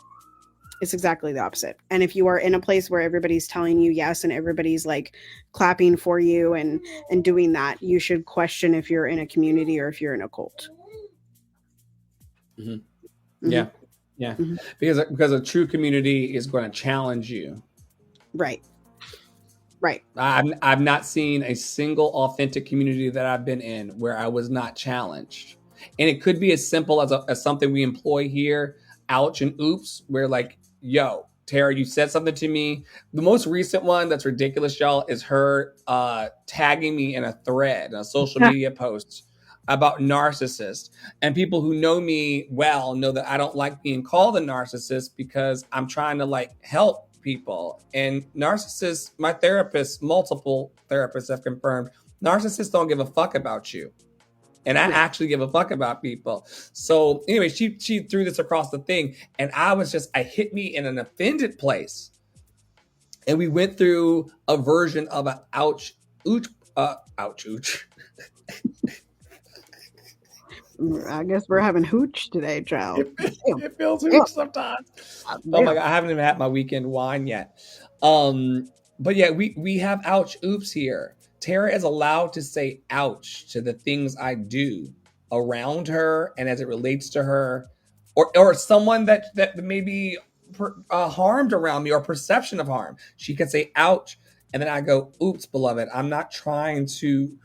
It's exactly the opposite. And if you are in a place where everybody's telling you yes and everybody's, like, clapping for you and doing that, you should question if you're in a community or if you're in a cult. Mm-hmm. Mm-hmm. Yeah. Yeah. Mm-hmm. Because a true community is going to challenge you. Right. Right. I've not seen a single authentic community that I've been in where I was not challenged. And it could be as simple as something we employ here, ouch and oops, where, like, yo, Tara, you said something to me. The most recent one that's ridiculous, y'all, is her tagging me in a thread, a social media post about narcissists. And people who know me well know that I don't like being called a narcissist, because I'm trying to, like, help people. And narcissists, my therapist, multiple therapists have confirmed, narcissists don't give a fuck about you. And I actually give a fuck about people. So anyway, she threw this across the thing, and I hit me in an offended place. And we went through a version of an ouch, ooch. I guess we're having hooch today, child. It feels hooch sometimes. Oh my God, I haven't even had my weekend wine yet. But yeah, we have ouch, oops here. Tara is allowed to say ouch to the things I do around her and as it relates to her, or someone that maybe harmed around me, or perception of harm. She can say ouch, and then I go, oops, beloved, I'm not trying to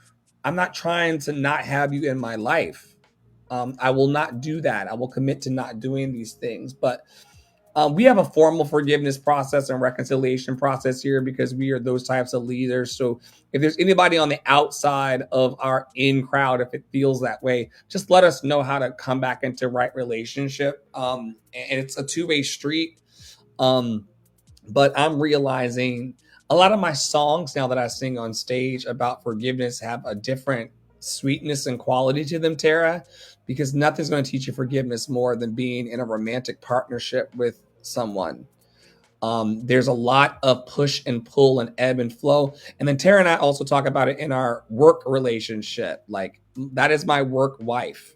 not have you in my life. I will not do that. I will commit to not doing these things. But we have a formal forgiveness process and reconciliation process here, because we are those types of leaders. So if there's anybody on the outside of our in crowd, if it feels that way, just let us know how to come back into right relationship. And it's a two-way street. But I'm realizing a lot of my songs now that I sing on stage about forgiveness have a different sweetness and quality to them, Tara, because nothing's going to teach you forgiveness more than being in a romantic partnership with someone. There's a lot of push and pull and ebb and flow. And then Tara and I also talk about it in our work relationship. Like, that is my work wife.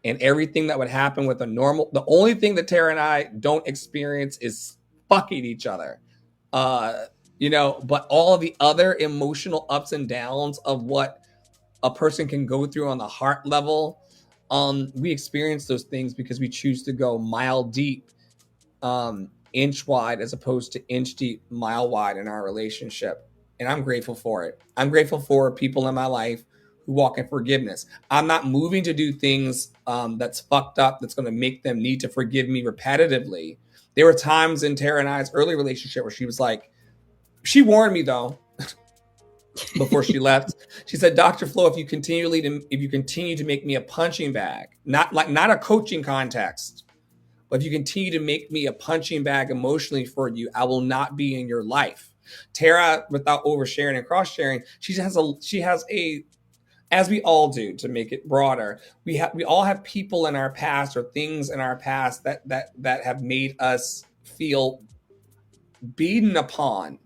And everything that would happen with the only thing that Tara and I don't experience is fucking each other. But all of the other emotional ups and downs of what a person can go through on the heart level, we experience those things because we choose to go mile deep, inch wide, as opposed to inch deep, mile wide in our relationship. And I'm grateful for it. I'm grateful for people in my life who walk in forgiveness. I'm not moving to do things that's fucked up, that's going to make them need to forgive me repetitively. There were times in Tara and I's early relationship where she was like, she warned me though, before she left. She said, Dr. Flo, if you continue to make me a punching bag, not a coaching context, but if you continue to make me a punching bag emotionally for you, I will not be in your life. Tara, without oversharing and cross sharing, she has a, as we all do, to make it broader, we all have people in our past or things in our past that have made us feel beaten upon.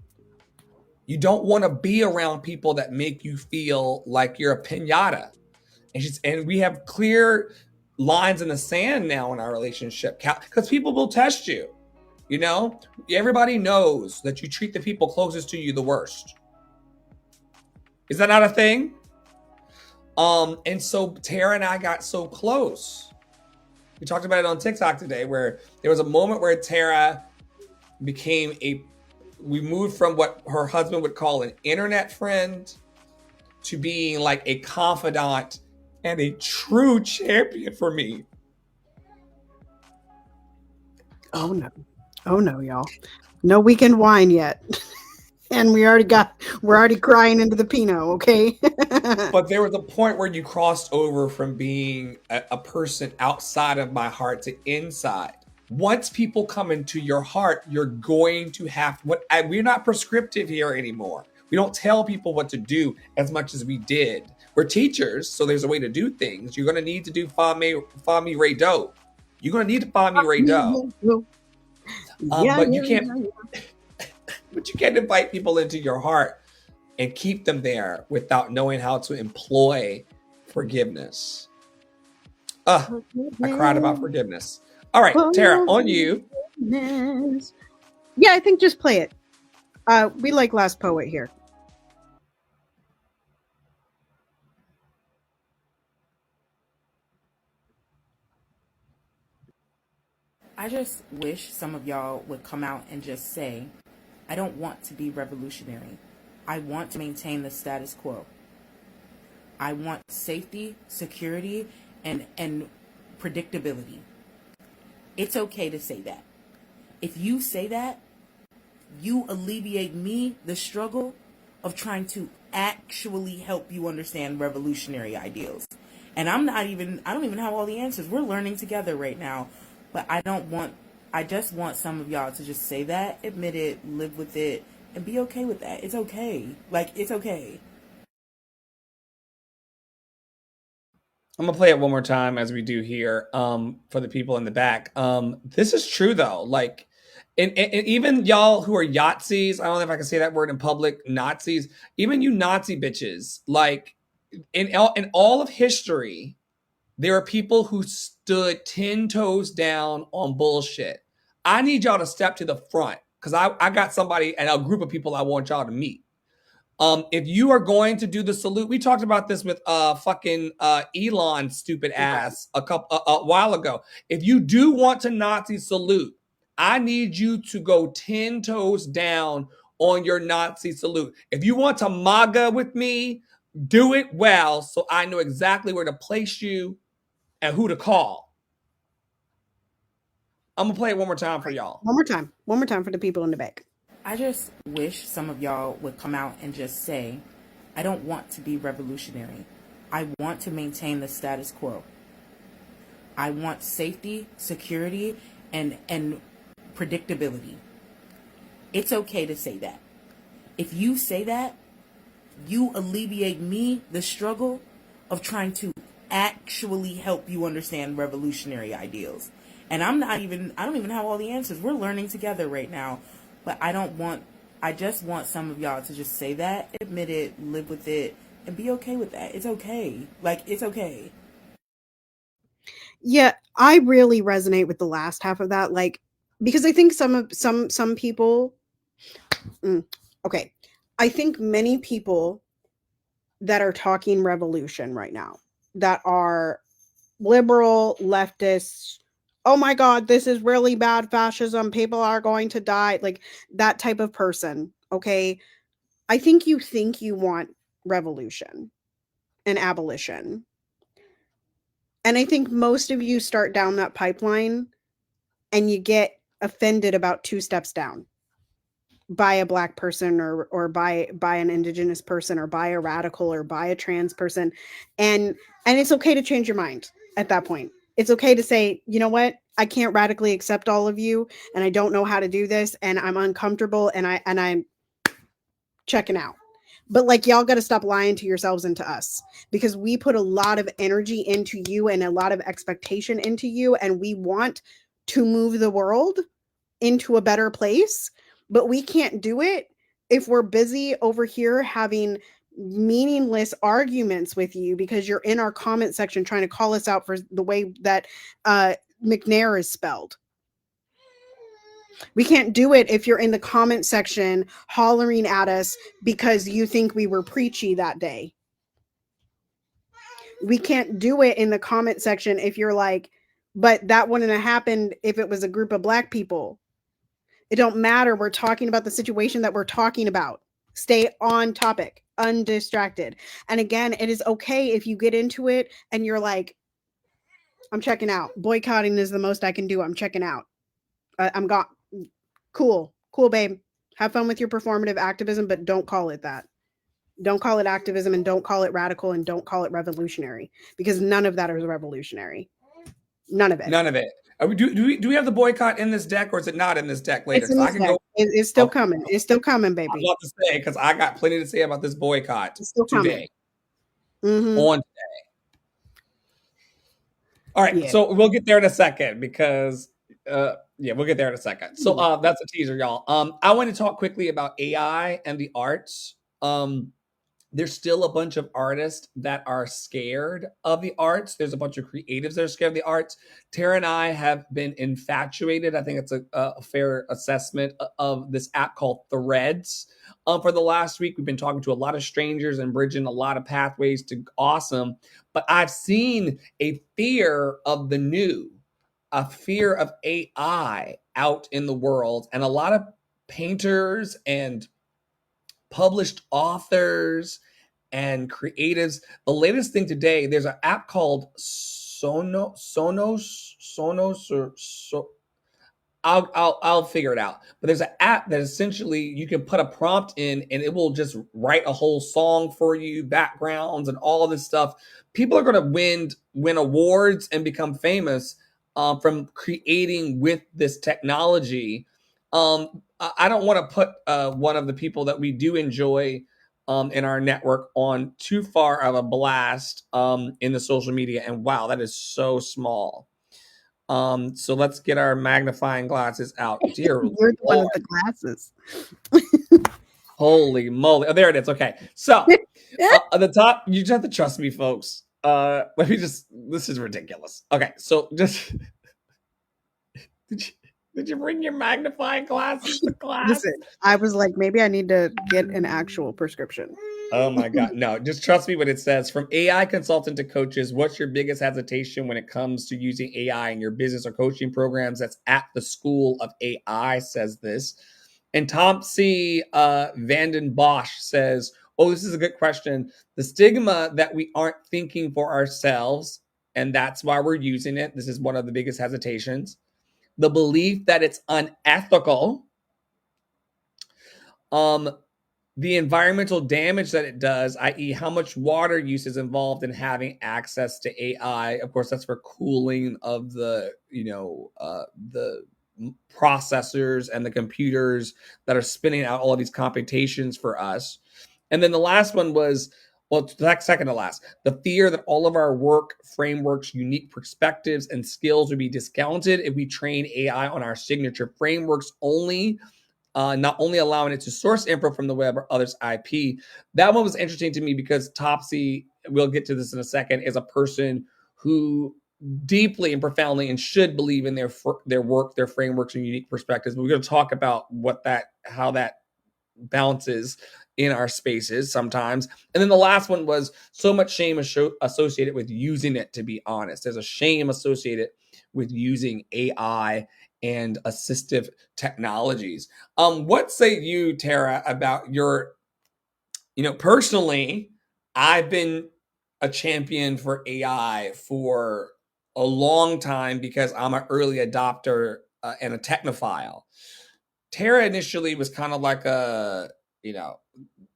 You don't want to be around people that make you feel like you're a piñata. And we have clear lines in the sand now in our relationship, because people will test you. Everybody knows that you treat the people closest to you the worst. Is that not a thing? And so Tara and I got so close We talked about it on TikTok today, where there was a moment where Tara became we moved from what her husband would call an internet friend to being like a confidant and a true champion for me. Oh no, y'all. No weekend wine yet. And we're already crying into the Pinot, okay? But there was a point where you crossed over from being a person outside of my heart to inside. Once people come into your heart, you're going to have we're not prescriptive here anymore. We don't tell people what to do as much as we did. We're teachers, so there's a way to do things. You're going to need to do Fami Ray Do. You're going to need to Fami Ray Do. But you can't. But you can't invite people into your heart and keep them there without knowing how to employ forgiveness. I cried about forgiveness. All right, Tara, on you. Yeah, I think just play it. We like Last Poet here. I just wish some of y'all would come out and just say, I don't want to be revolutionary. I want to maintain the status quo. I want safety, security, and predictability. It's okay to say that. If you say that, you alleviate me the struggle of trying to actually help you understand revolutionary ideals. And I don't even have all the answers. We're learning together right now. But I just want some of y'all to just say that, admit it, live with it, and be okay with that. It's okay. Like, it's okay. I'm gonna play it one more time as we do here for the people in the back. This is true though. Like, and even y'all who are Yahtzees, I don't know if I can say that word in public, Nazis, even you Nazi bitches, like in all of history, there are people who stood 10 toes down on bullshit. I need y'all to step to the front because I got somebody and a group of people I want y'all to meet. If you are going to do the salute, we talked about this with fucking Elon stupid ass a while ago. If you do want to Nazi salute, I need you to go 10 toes down on your Nazi salute. If you want to MAGA with me, do it well so I know exactly where to place you and who to call. I'm gonna play it one more time for y'all. One more time for the people in the back. I just wish some of y'all would come out and just say, I don't want to be revolutionary. I want to maintain the status quo. I want safety, security, and predictability. It's okay to say that. If you say that, you alleviate me the struggle of trying to actually help you understand revolutionary ideals. And I don't even have all the answers. We're learning together right now. But I just want some of y'all to just say that, admit it, live with it, and be okay with that. It's okay. Like, it's okay. Yeah, I really resonate with the last half of that. Like, because I think some people, okay, I think many people that are talking revolution right now, that are liberal, leftists, oh my God, this is really bad fascism, people are going to die, like that type of person, okay? I think you want revolution and abolition. And I think most of you start down that pipeline and you get offended about 2 steps down by a Black person or by an Indigenous person or by a radical or by a trans person. And it's okay to change your mind at that point. It's okay to say, you know what? I can't radically accept all of you and I don't know how to do this and I'm uncomfortable and I'm checking out. But like, y'all got to stop lying to yourselves and to us, because we put a lot of energy into you and a lot of expectation into you, and we want to move the world into a better place, but we can't do it if we're busy over here having meaningless arguments with you because you're in our comment section trying to call us out for the way that McNair is spelled. We can't do it if you're in the comment section hollering at us because you think we were preachy that day. We can't do it in the comment section if you're like, But that wouldn't have happened if it was a group of Black people. It don't matter. We're talking about the situation that we're talking about. Stay on topic, undistracted. And again, it is okay if you get into it and you're like, I'm checking out. Boycotting is the most I can do. I'm checking out. I'm gone. Cool, babe. Have fun with your performative activism, but don't call it that. Don't call it activism, and don't call it radical, and don't call it revolutionary, because none of that is revolutionary. None of it. None of it. Do we have the boycott in this deck, or is it not in this deck later? It's in this deck. It's still coming. It's still coming, baby. I was about to say, because I got plenty to say about this boycott today. Mm-hmm. On today. All right, so we'll get there in a second because we'll get there in a second. So that's a teaser, y'all. I want to talk quickly about AI and the arts. There's still a bunch of artists that are scared of the arts. There's a bunch of creatives that are scared of the arts. Tara and I have been infatuated. I think it's a fair assessment of this app called Threads. For the last week, we've been talking to a lot of strangers and bridging a lot of pathways to awesome. But I've seen a fear of the new, a fear of AI out in the world. And a lot of painters and published authors and creatives. The latest thing today, there's an app called Sonos. I'll figure it out. But there's an app that essentially you can put a prompt in and it will just write a whole song for you, backgrounds and all this stuff. People are going to win awards and become famous from creating with this technology. I don't want to put one of the people that we do enjoy in our network on too far of a blast in the social media. And wow, that is so small. So let's get our magnifying glasses out. Dear You're the one with the glasses. Holy moly. Oh, there it is. Okay. So at the top, you just have to trust me, folks. This is ridiculous. Okay. So just, did you bring your magnifying glasses to class? Listen, I was like, maybe I need to get an actual prescription. Oh my God. No, just trust me what it says. From AI consultant to coaches, what's your biggest hesitation when it comes to using AI in your business or coaching programs? That's at the School of AI says this. And Tom C. Vanden Bosch says, oh, this is a good question. The stigma that we aren't thinking for ourselves, and that's why we're using it. This is one of the biggest hesitations. The belief that it's unethical. The environmental damage that it does, i.e. how much water use is involved in having access to AI. Of course, that's for cooling of the processors and the computers that are spinning out all of these computations for us. And then the last one was, second to last, the fear that all of our work frameworks, unique perspectives, and skills would be discounted if we train AI on our signature frameworks only. Not only allowing it to source info from the web or others' IP. That one was interesting to me because Topsy, we'll get to this in a second, is a person who deeply and profoundly and should believe in their work, their frameworks, and unique perspectives. But we're going to talk about how that balances in our spaces sometimes. And then the last one was so much shame associated with using it, to be honest. There's a shame associated with using AI and assistive technologies. What say you, Tara, about your, personally, I've been a champion for AI for a long time because I'm an early adopter and a technophile. Tara initially was kind of like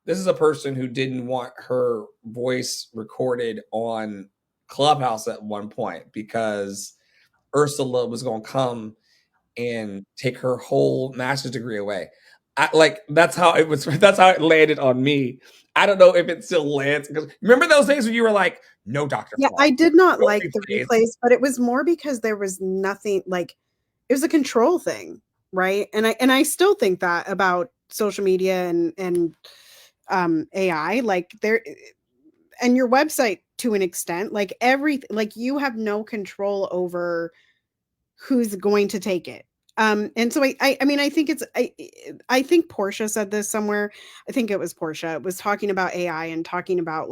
this is a person who didn't want her voice recorded on Clubhouse at one point because Ursula was going to come and take her whole master's degree away. That's how it was. That's how it landed on me. I don't know if it still lands. Because remember those days when you were like, "No, Dr. Yeah, Flaw, I did not no like the replays, but it was more because there was nothing it was a control thing, right? And I still think that about social media and AI, and your website to an extent, everything, you have no control over who's going to take it. And so I mean, I think I think Portia said this somewhere. I think it was Portia. It was talking about AI and talking about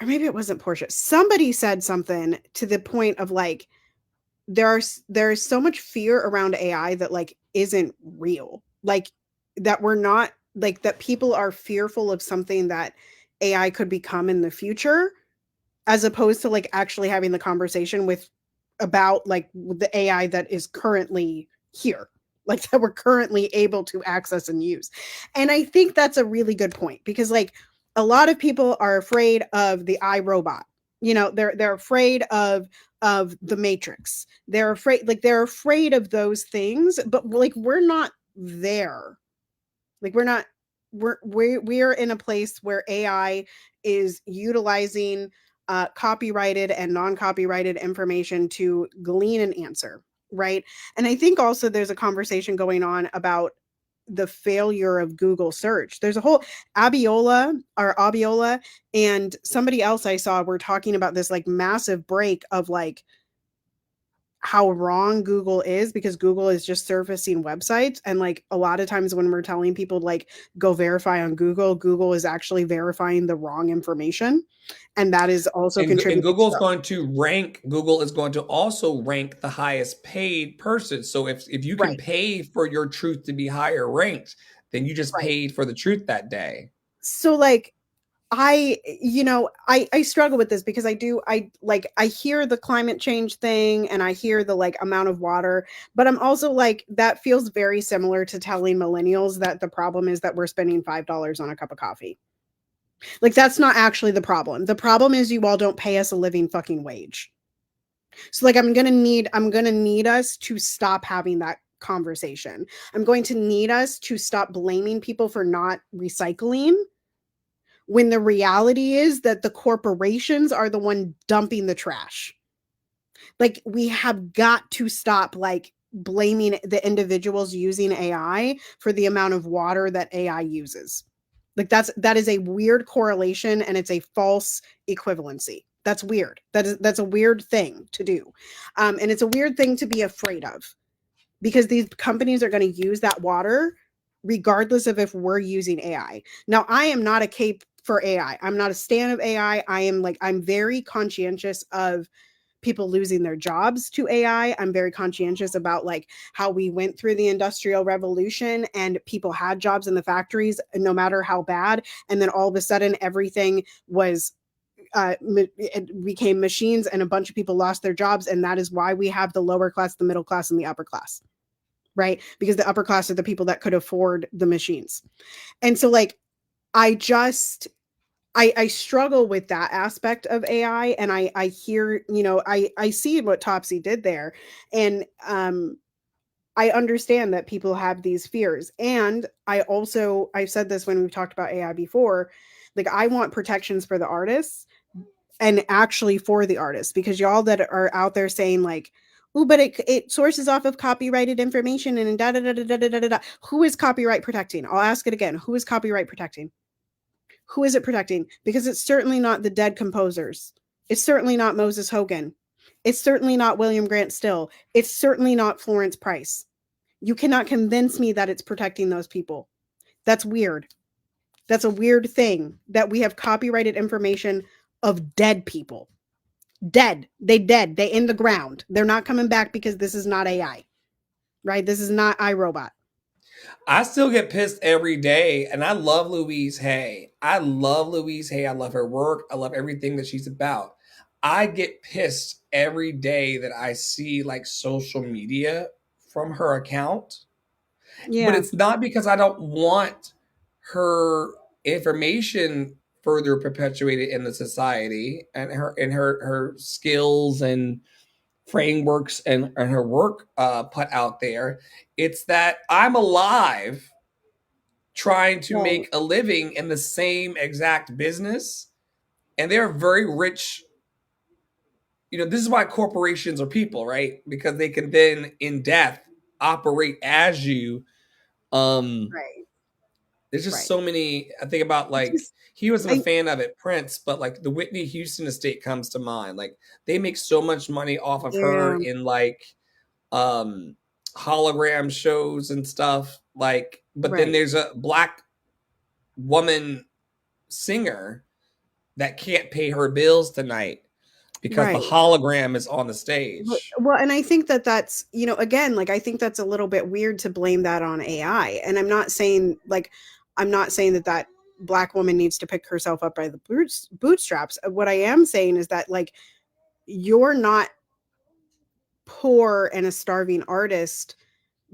or maybe it wasn't Portia. Somebody said something to the point of like, there's so much fear around AI that like isn't real. Like that we're not like that people are fearful of something that AI could become in the future, as opposed to like actually having the conversation with about like the AI that is currently here, like that we're currently able to access and use. And I think that's a really good point because like a lot of people are afraid of the iRobot. You know, they're afraid of the Matrix. They're afraid of those things, but like we're not there. Like we're not we're in a place where AI is utilizing copyrighted and non-copyrighted information to glean an answer, right? And I think also there's a conversation going on about the failure of Google search. There's a whole Abiola and somebody else I saw were talking about this like massive break of like how wrong Google is because Google is just surfacing websites. And like a lot of times when we're telling people like go verify on Google, Google is actually verifying the wrong information. And that is also And contributing. Google's going to rank, Google is going to also rank the highest paid person. So if you can Right. pay for your truth to be higher ranked, then you just Right. paid for the truth that day. So like I struggle with this because I hear the climate change thing and I hear the like amount of water, but I'm also like, that feels very similar to telling millennials that the problem is that we're spending $5 on a cup of coffee. Like that's not actually the problem. The problem is you all don't pay us a living fucking wage. So like I'm gonna need us to stop having that conversation. I'm going to need us to stop blaming people for not recycling when the reality is that the corporations are the one dumping the trash. Like we have got to stop like blaming the individuals using AI for the amount of water that AI uses. Like that is a weird correlation and it's a false equivalency. That's weird. That's a weird thing to do. And it's a weird thing to be afraid of because these companies are going to use that water regardless of if we're using AI. Now, I am not a cape for AI. I'm not a stan of AI. I'm very conscientious of people losing their jobs to AI. I'm very conscientious about like how we went through the industrial revolution and people had jobs in the factories no matter how bad, and then all of a sudden everything was it became machines and a bunch of people lost their jobs, and that is why we have the lower class, the middle class, and the upper class, right? Because the upper class are the people that could afford the machines. And so like I struggle with that aspect of AI, and I hear, I see what Topsy did there, and I understand that people have these fears. And I've said this when we've talked about AI before, like I want protections for the artists and actually for the artists, because y'all that are out there saying like, oh, but it sources off of copyrighted information and da da da da da da da da. Who is copyright protecting? I'll ask it again. Who is copyright protecting? Who is it protecting? Because it's certainly not the dead composers. It's certainly not Moses Hogan. It's certainly not William Grant Still. It's certainly not Florence Price. You cannot convince me that it's protecting those people. That's weird. That's a weird thing that we have copyrighted information of dead people. Dead. They dead. They in the ground. They're not coming back because this is not AI. Right? This is not iRobot. I still get pissed every day, and I love Louise Hay. I love Louise Hay. I love her work. I love everything that she's about. I get pissed every day that I see like social media from her account. But Yeah. it's not because I don't want her information further perpetuated in the society and her skills and frameworks and her work put out there. It's that I'm alive trying to Right. make a living in the same exact business, and they're very rich. This is why corporations are people, right? Because they can then in death operate as you. Right. There's just Right. so many. I think about It's like just, he wasn't a I, fan of it, Prince, but like the Whitney Houston estate comes to mind. Like they make so much money off of her yeah. in like um hologram shows and stuff. But then Right. there's a black woman singer that can't pay her bills tonight because the hologram is on the stage. Well, and I think that that's, again, like, I think that's a little bit weird to blame that on AI. And I'm not saying that Black woman needs to pick herself up by the bootstraps. What I am saying is that, like, you're not poor and a starving artist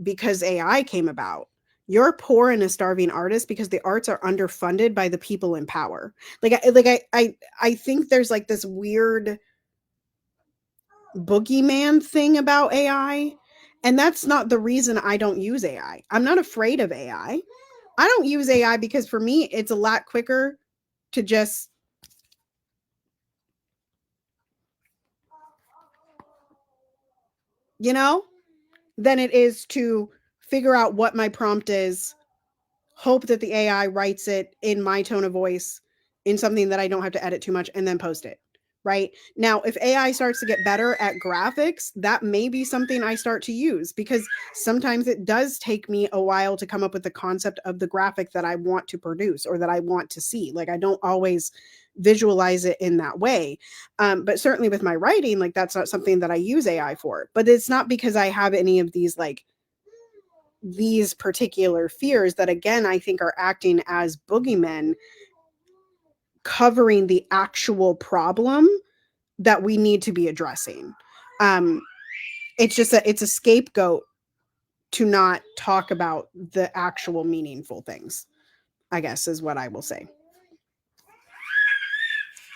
because AI came about. You're poor and a starving artist because the arts are underfunded by the people in power. I think there's like this weird boogeyman thing about AI. And that's not the reason I don't use AI. I'm not afraid of AI. I don't use AI because for me, it's a lot quicker to just than it is to figure out what my prompt is, hope that the AI writes it in my tone of voice in something that I don't have to edit too much, and then post it. Right now, if AI starts to get better at graphics, that may be something I start to use, because sometimes it does take me a while to come up with the concept of the graphic that I want to produce or that I want to see. Like, I don't always visualize it in that way. But certainly with my writing, like, that's not something that I use AI for. But it's not because I have any of these particular fears that, again, I think are acting as boogeymen covering the actual problem that we need to be addressing. It's just it's a scapegoat to not talk about the actual meaningful things, I guess, is what I will say.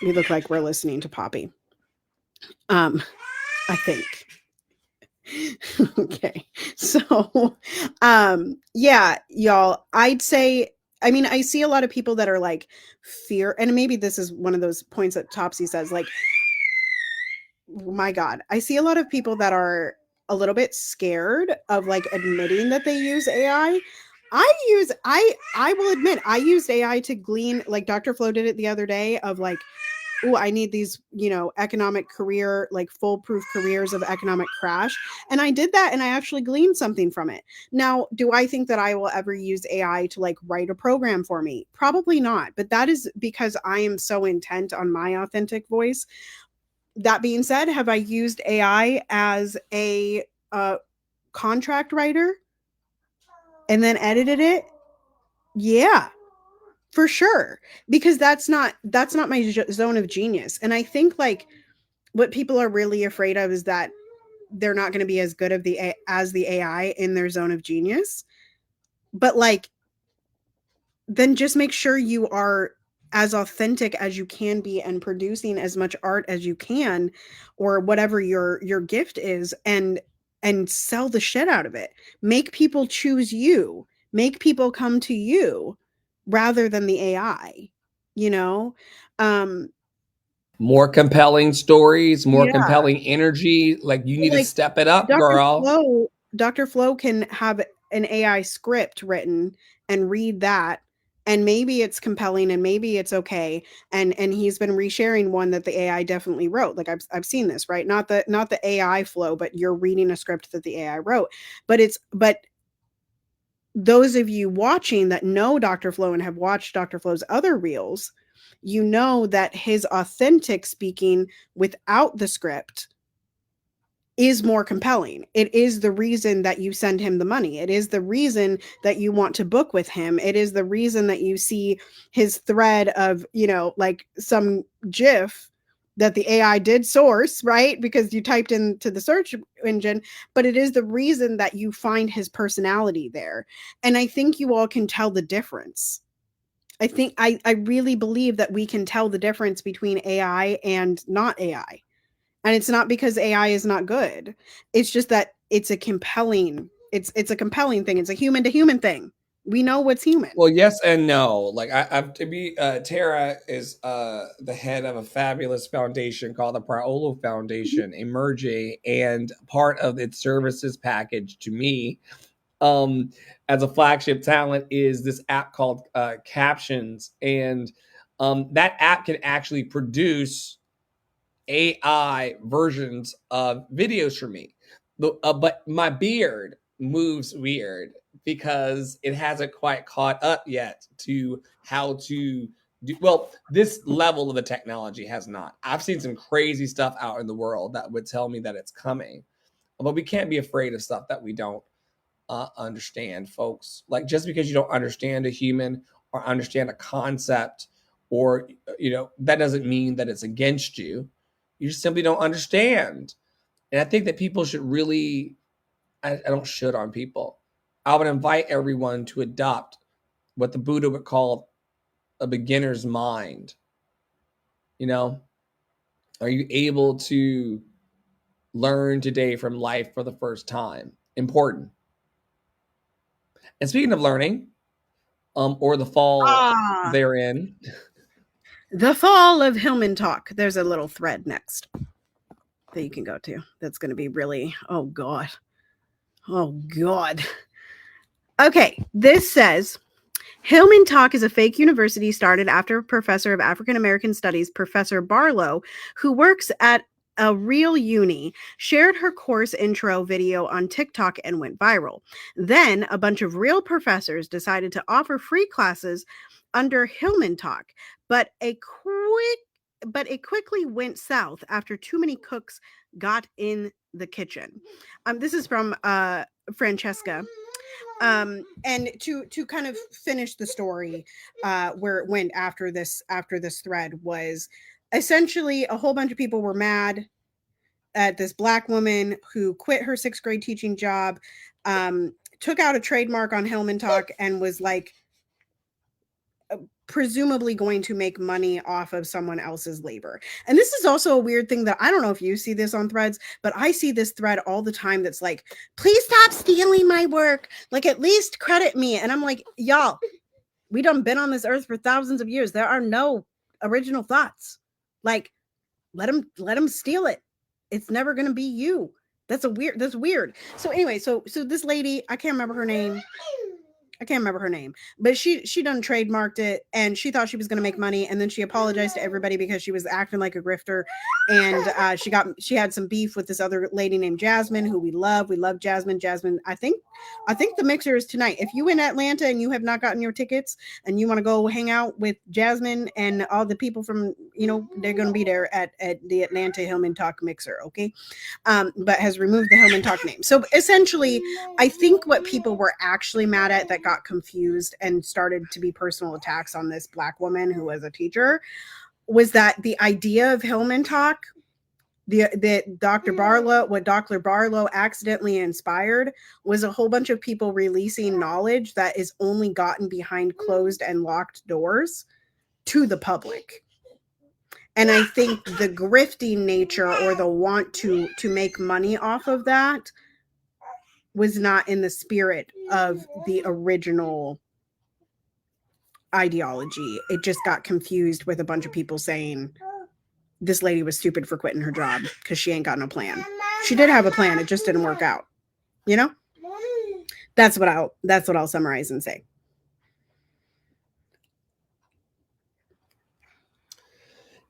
We look like we're listening to Poppy. I think. Okay. So, yeah, y'all, I'd say, I mean, I see a lot of people that are like fear, and maybe this is one of those points that Topsy says, like, my God, I see a lot of people that are a little bit scared of like admitting that they use AI. I will admit, I used AI to glean, like Dr. Flo did it the other day, of like, oh, I need these, economic career, like foolproof careers of economic crash. And I did that, and I actually gleaned something from it. Now, do I think that I will ever use AI to like write a program for me? Probably not. But that is because I am so intent on my authentic voice. That being said, have I used AI as a contract writer and then edited it? Yeah, for sure. Because that's not my zone of genius. And I think like what people are really afraid of is that they're not going to be as good as the AI in their zone of genius. But like, then just make sure you are as authentic as you can be and producing as much art as you can, or whatever your gift is, and sell the shit out of it. Make people choose you. Make people come to you rather than the AI, you know? More compelling stories, more Yeah. compelling energy. Like, you need to step it up, girl. Dr. Flo can have an AI script written and read that, and maybe it's compelling and maybe it's okay. And he's been resharing one that the AI definitely wrote. Like, I've seen this, right? Not the AI flow, but you're reading a script that the AI wrote. But those of you watching that know Dr. Flo and have watched Dr. Flo's other reels, you know that his authentic speaking without the script is more compelling. It is the reason that you send him the money. It is the reason that you want to book with him. It is the reason that you see his thread of, like some GIF that the AI did source, right? Because you typed into the search engine, but it is the reason that you find his personality there. And I think you all can tell the difference. I really believe that we can tell the difference between AI and not AI. And it's not because AI is not good. It's just that it's a compelling thing. It's a human to human thing. We know what's human. Well, yes and no. Like, Tara is the head of a fabulous foundation called the Paolo Foundation, emerging, and part of its services package to me, as a flagship talent, is this app called Captions, and that app can actually produce AI versions of videos for me. But my beard moves weird because it hasn't quite caught up yet to how to well, this level of the technology has not. I've seen some crazy stuff out in the world that would tell me that it's coming, but we can't be afraid of stuff that we don't understand, folks. Like, just because you don't understand a human or understand a concept, or that doesn't mean that it's against you. You just simply don't understand. And I think that people should really, I don't should on people. I would invite everyone to adopt what the Buddha would call a beginner's mind. Are you able to learn today from life for the first time? Important. And speaking of learning, or the fall therein. The fall of Hillman talk. There's a little thread next that you can go to. That's going to be really, oh God. Okay, this says, Hillman Talk is a fake university started after a professor of African American Studies, Professor Barlow, who works at a real uni, shared her course intro video on TikTok and went viral. Then a bunch of real professors decided to offer free classes under Hillman Talk, but it quickly went south after too many cooks got in the kitchen. This is from Francesca. And to kind of finish the story, where it went after this thread was essentially a whole bunch of people were mad at this Black woman who quit her 6th grade teaching job, took out a trademark on Hillman Talk, and was like presumably going to make money off of someone else's labor. And this is also a weird thing that I don't know if you see this on threads, but I see this thread all the time that's like, please stop stealing my work. Like, at least credit me. And I'm like, y'all, we done been on this earth for thousands of years. There are no original thoughts. Like, let them steal it. It's never going to be you. That's weird. So anyway, so this lady, I can't remember her name, but she done trademarked it, and she thought she was going to make money, and then she apologized to everybody because she was acting like a grifter, and she had some beef with this other lady named Jasmine, who we love Jasmine. I think the mixer is tonight. If you in Atlanta and you have not gotten your tickets and you want to go hang out with Jasmine and all the people from, they're going to be there at the Atlanta Hillman Talk mixer, okay? But has removed the Hillman Talk name. So essentially, I think what people were actually mad at, that got confused and started to be personal attacks on this Black woman who was a teacher, was that the idea of Hillman Talk, what Dr. Barlow accidentally inspired, was a whole bunch of people releasing knowledge that is only gotten behind closed and locked doors to the public. And I think the grifting nature, or the want to make money off of that, was not in the spirit of the original ideology. It just got confused with a bunch of people saying this lady was stupid for quitting her job because she ain't got no plan. She did have a plan, it just didn't work out. That's what I'll summarize and say.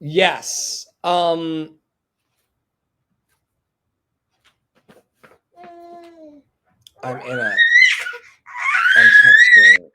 Yes. I'm texting.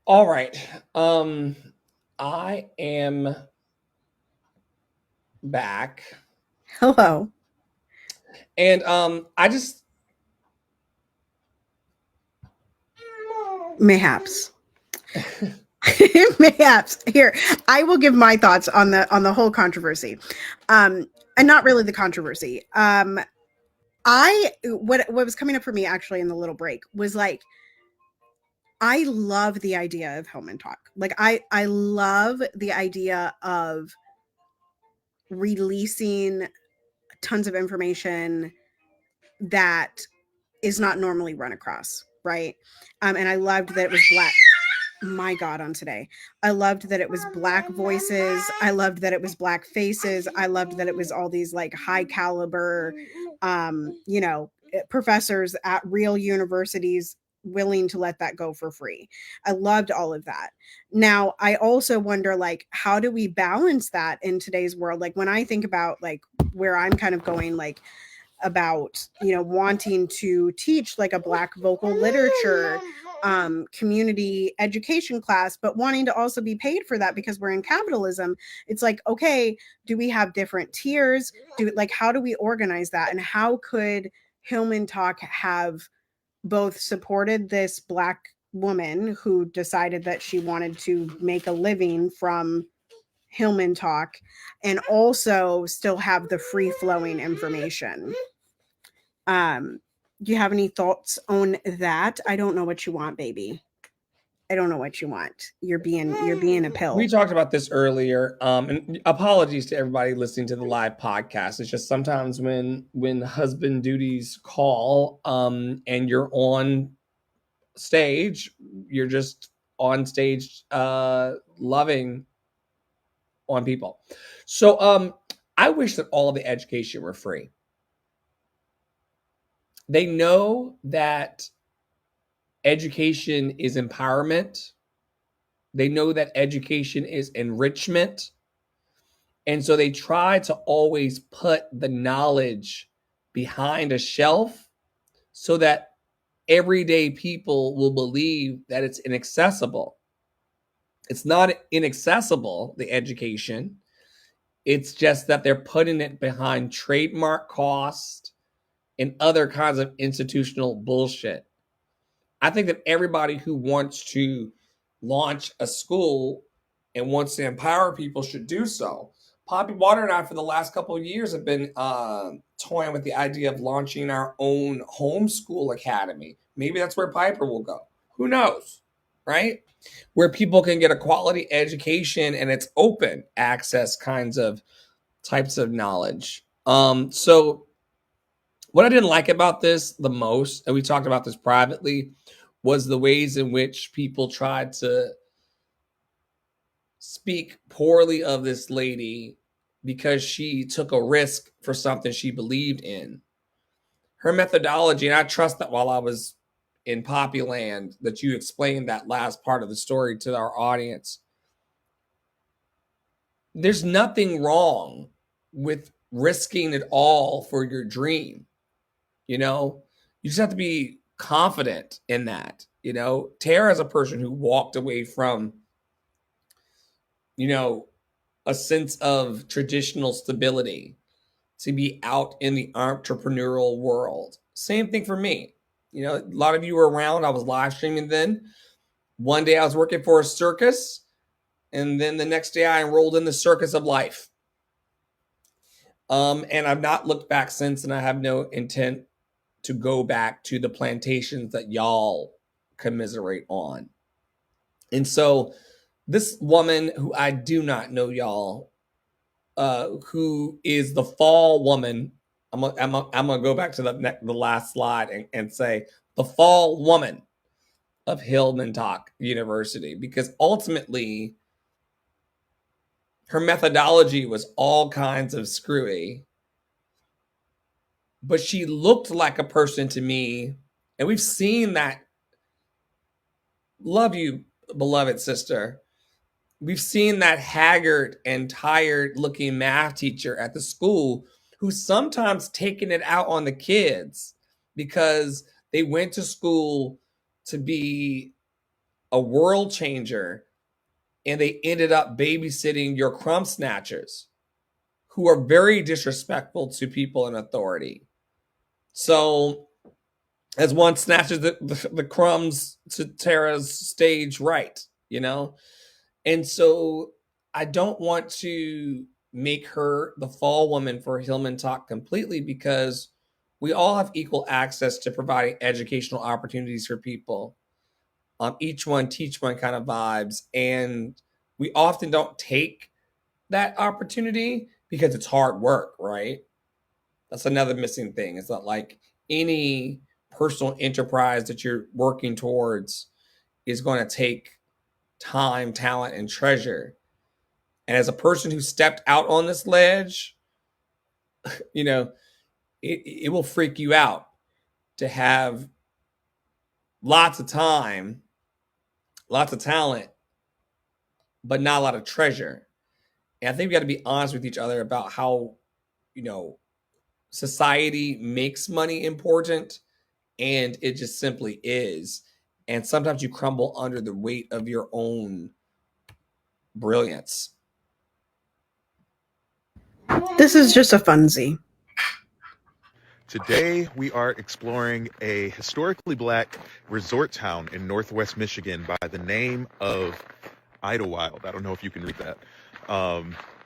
All right. I am back. Hello. And I just Mayhaps. Mayhaps. Here, I will give my thoughts on the whole controversy. And not really the controversy. What was coming up for me actually in the little break was like, I love the idea of home and talk. Like I love the idea of releasing tons of information that is not normally run across, right? And I loved that it was Black. My God, on today. I loved that it was Black voices. I loved that it was Black faces. I loved that it was all these like high caliber, professors at real universities willing to let that go for free. I loved all of that. Now, I also wonder, like, how do we balance that in today's world? Like, when I think about like where I'm kind of going, like, about wanting to teach like a Black vocal literature community education class, but wanting to also be paid for that because we're in capitalism. It's like, okay, do we have different tiers? How do we organize that? And how could Hillman Talk have both supported this Black woman who decided that she wanted to make a living from Hillman Talk and also still have the free flowing information? Do you have any thoughts on that? I don't know what you want, baby. I don't know what you want. You're being a pill. We talked about this earlier. And apologies to everybody listening to the live podcast. It's just sometimes when husband duties call, and you're on stage, you're just on stage loving on people. So I wish that all of the education were free. They know that education is empowerment. They know that education is enrichment. And so they try to always put the knowledge behind a shelf so that everyday people will believe that it's inaccessible. It's not inaccessible, the education. It's just that they're putting it behind trademark cost and other kinds of institutional bullshit. I think that everybody who wants to launch a school and wants to empower people should do so. Poppy Water and I, for the last couple of years, have been toying with the idea of launching our own homeschool academy. Maybe that's where Piper will go. Who knows, right? Where people can get a quality education and it's open access types of knowledge. So what I didn't like about this the most, and we talked about this privately, was the ways in which people tried to speak poorly of this lady because she took a risk for something she believed in. Her methodology, and I trust that while I was in Poppyland, that you explained that last part of the story to our audience. There's nothing wrong with risking it all for your dream. You just have to be confident in that. Tara is a person who walked away from, a sense of traditional stability to be out in the entrepreneurial world. Same thing for me. A lot of you were around. I was live streaming then. One day I was working for a circus, and then the next day I enrolled in the circus of life. And I've not looked back since, and I have no intent to go back to the plantations that y'all commiserate on. And so this woman who I do not know, y'all, who is the fall woman, I'm gonna go back to the last slide and say the fall woman of Hillman Talk University, because ultimately her methodology was all kinds of screwy, but she looked like a person to me, and we've seen that. Love you, beloved sister. We've seen that haggard and tired looking math teacher at the school who's sometimes taking it out on the kids because they went to school to be a world changer, and they ended up babysitting your crumb snatchers who are very disrespectful to people in authority. So as one snatches the crumbs to Tara's stage right, you know? And so I don't want to make her the fall woman for Hillman Talk completely, because we all have equal access to providing educational opportunities for people. Each one teach one kind of vibes. And we often don't take that opportunity because it's hard work, right? That's another missing thing. It's not like any personal enterprise that you're working towards is going to take time, talent, and treasure. And as a person who stepped out on this ledge, you know, it will freak you out to have lots of time, lots of talent, but not a lot of treasure. And I think we got to be honest with each other about how, you know, society makes money important, and it just simply is. And sometimes you crumble under the weight of your own brilliance. This is just a funzie. Today, we are exploring a historically black resort town in Northwest Michigan by the name of Idlewild. I don't know if you can read that.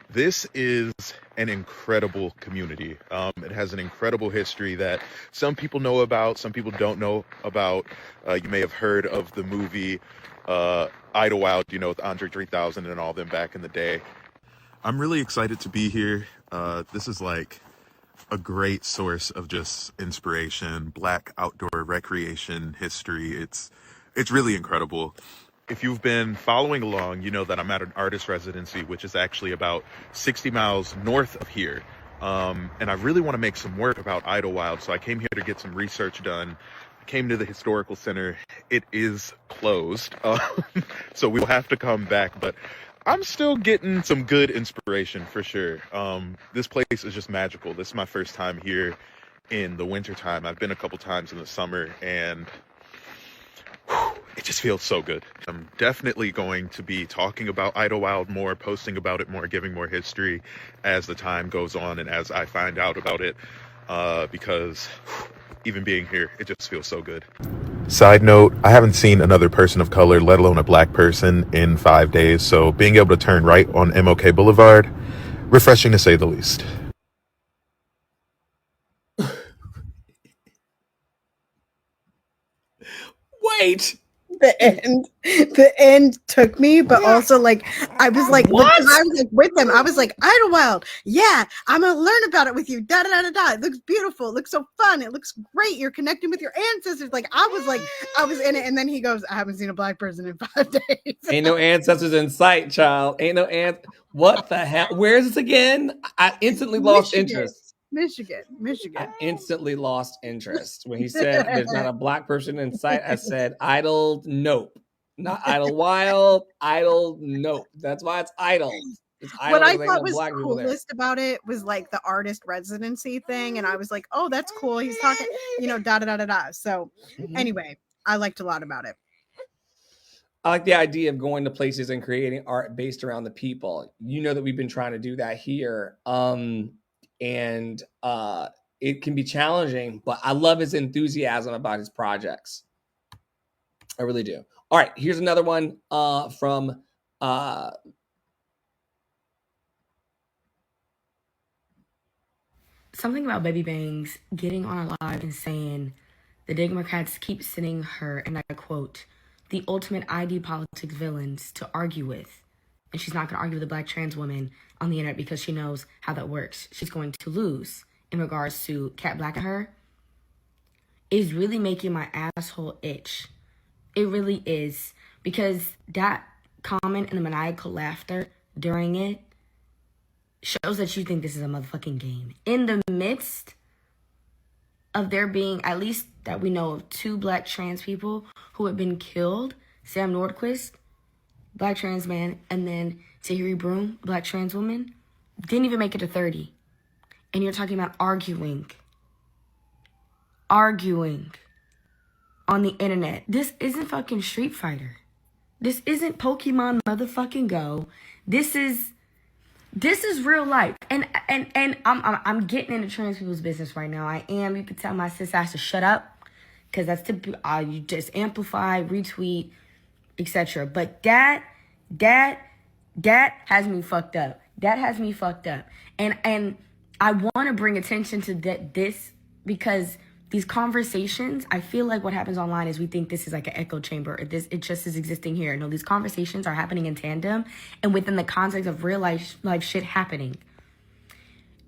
This is an incredible community. It has an incredible history that some people know about, some people don't know about. You may have heard of the movie Idlewild, you know, with Andre 3000 and all them back in the day. I'm really excited to be here. This is like a great source of just inspiration, black outdoor recreation history. It's really incredible. If you've been following along, you know that I'm at an artist residency, which is actually about 60 miles north of here. And I really want to make some work about Idlewild, so I came here to get some research done. I came to the historical center. It is closed, so we'll have to come back, but I'm still getting some good inspiration for sure. This place is just magical. This is my first time here in the wintertime. I've been a couple times in the summer, and it just feels so good. I'm definitely going to be talking about Idlewild more, posting about it more, giving more history as the time goes on and as I find out about it, because even being here, it just feels so good. Side note, I haven't seen another person of color, let alone a black person, in 5 days, so being able to turn right on MLK Boulevard, refreshing to say the least. Wait. The end took me, but also like I was like, what? I was like with them. I was like, Idlewild, yeah, I'm gonna learn about it with you. Da da da da. It looks beautiful. It looks so fun. It looks great. You're connecting with your ancestors. Like I was in it, and then he goes, I haven't seen a black person in 5 days. Ain't no ancestors in sight, child. Ain't no What the hell? Where is this again? I instantly lost interest. Michigan. I instantly lost interest when he said there's not a black person in sight. I said idle, nope. Not Idlewild, idle, nope. That's why it's idle. It's idle. What I thought was coolest about it was like the artist residency thing, and I was like, oh, that's cool. He's talking, you know, da da da da da. So anyway, I liked a lot about it. I like the idea of going to places and creating art based around the people. You know that we've been trying to do that here. And it can be challenging, but I love his enthusiasm about his projects. I really do. All right, here's another one from something about Baby Bangs getting on a live and saying the Democrats keep sending her, and I quote, the ultimate ID politics villains to argue with. And she's not going to argue with a black trans woman on the internet because she knows how that works. She's going to lose in regards to Cat Black and her. Is really making my asshole itch. It really is. Because that comment and the maniacal laughter during it shows that you think this is a motherfucking game. In the midst of there being, at least that we know of, 2 black trans people who have been killed, Sam Nordquist, black trans man, and then Tahiri Broom, black trans woman, didn't even make it to 30. And you're talking about arguing on the internet. This isn't fucking Street Fighter. This isn't Pokemon motherfucking Go. This is real life. And I'm getting into trans people's business right now. I am. You could tell my sis has to shut up, because that's typical. You just amplify, retweet, etc. But that has me fucked up. That has me fucked up. And I want to bring attention to this, because these conversations, I feel like what happens online is we think this is like an echo chamber, or it just is existing here. No, these conversations are happening in tandem and within the context of real life shit happening.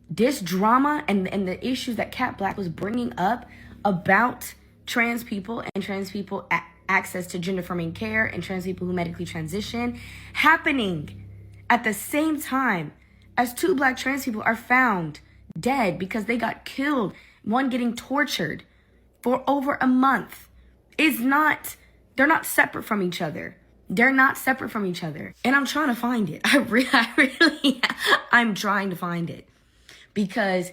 This drama and the issues that Kat Black was bringing up about trans people and trans people access to gender affirming care and trans people who medically transition happening at the same time as 2 Black trans people are found dead because they got killed, one getting tortured for over a month. They're not separate from each other. They're not separate from each other. And I'm trying to find it. I'm trying to find it. Because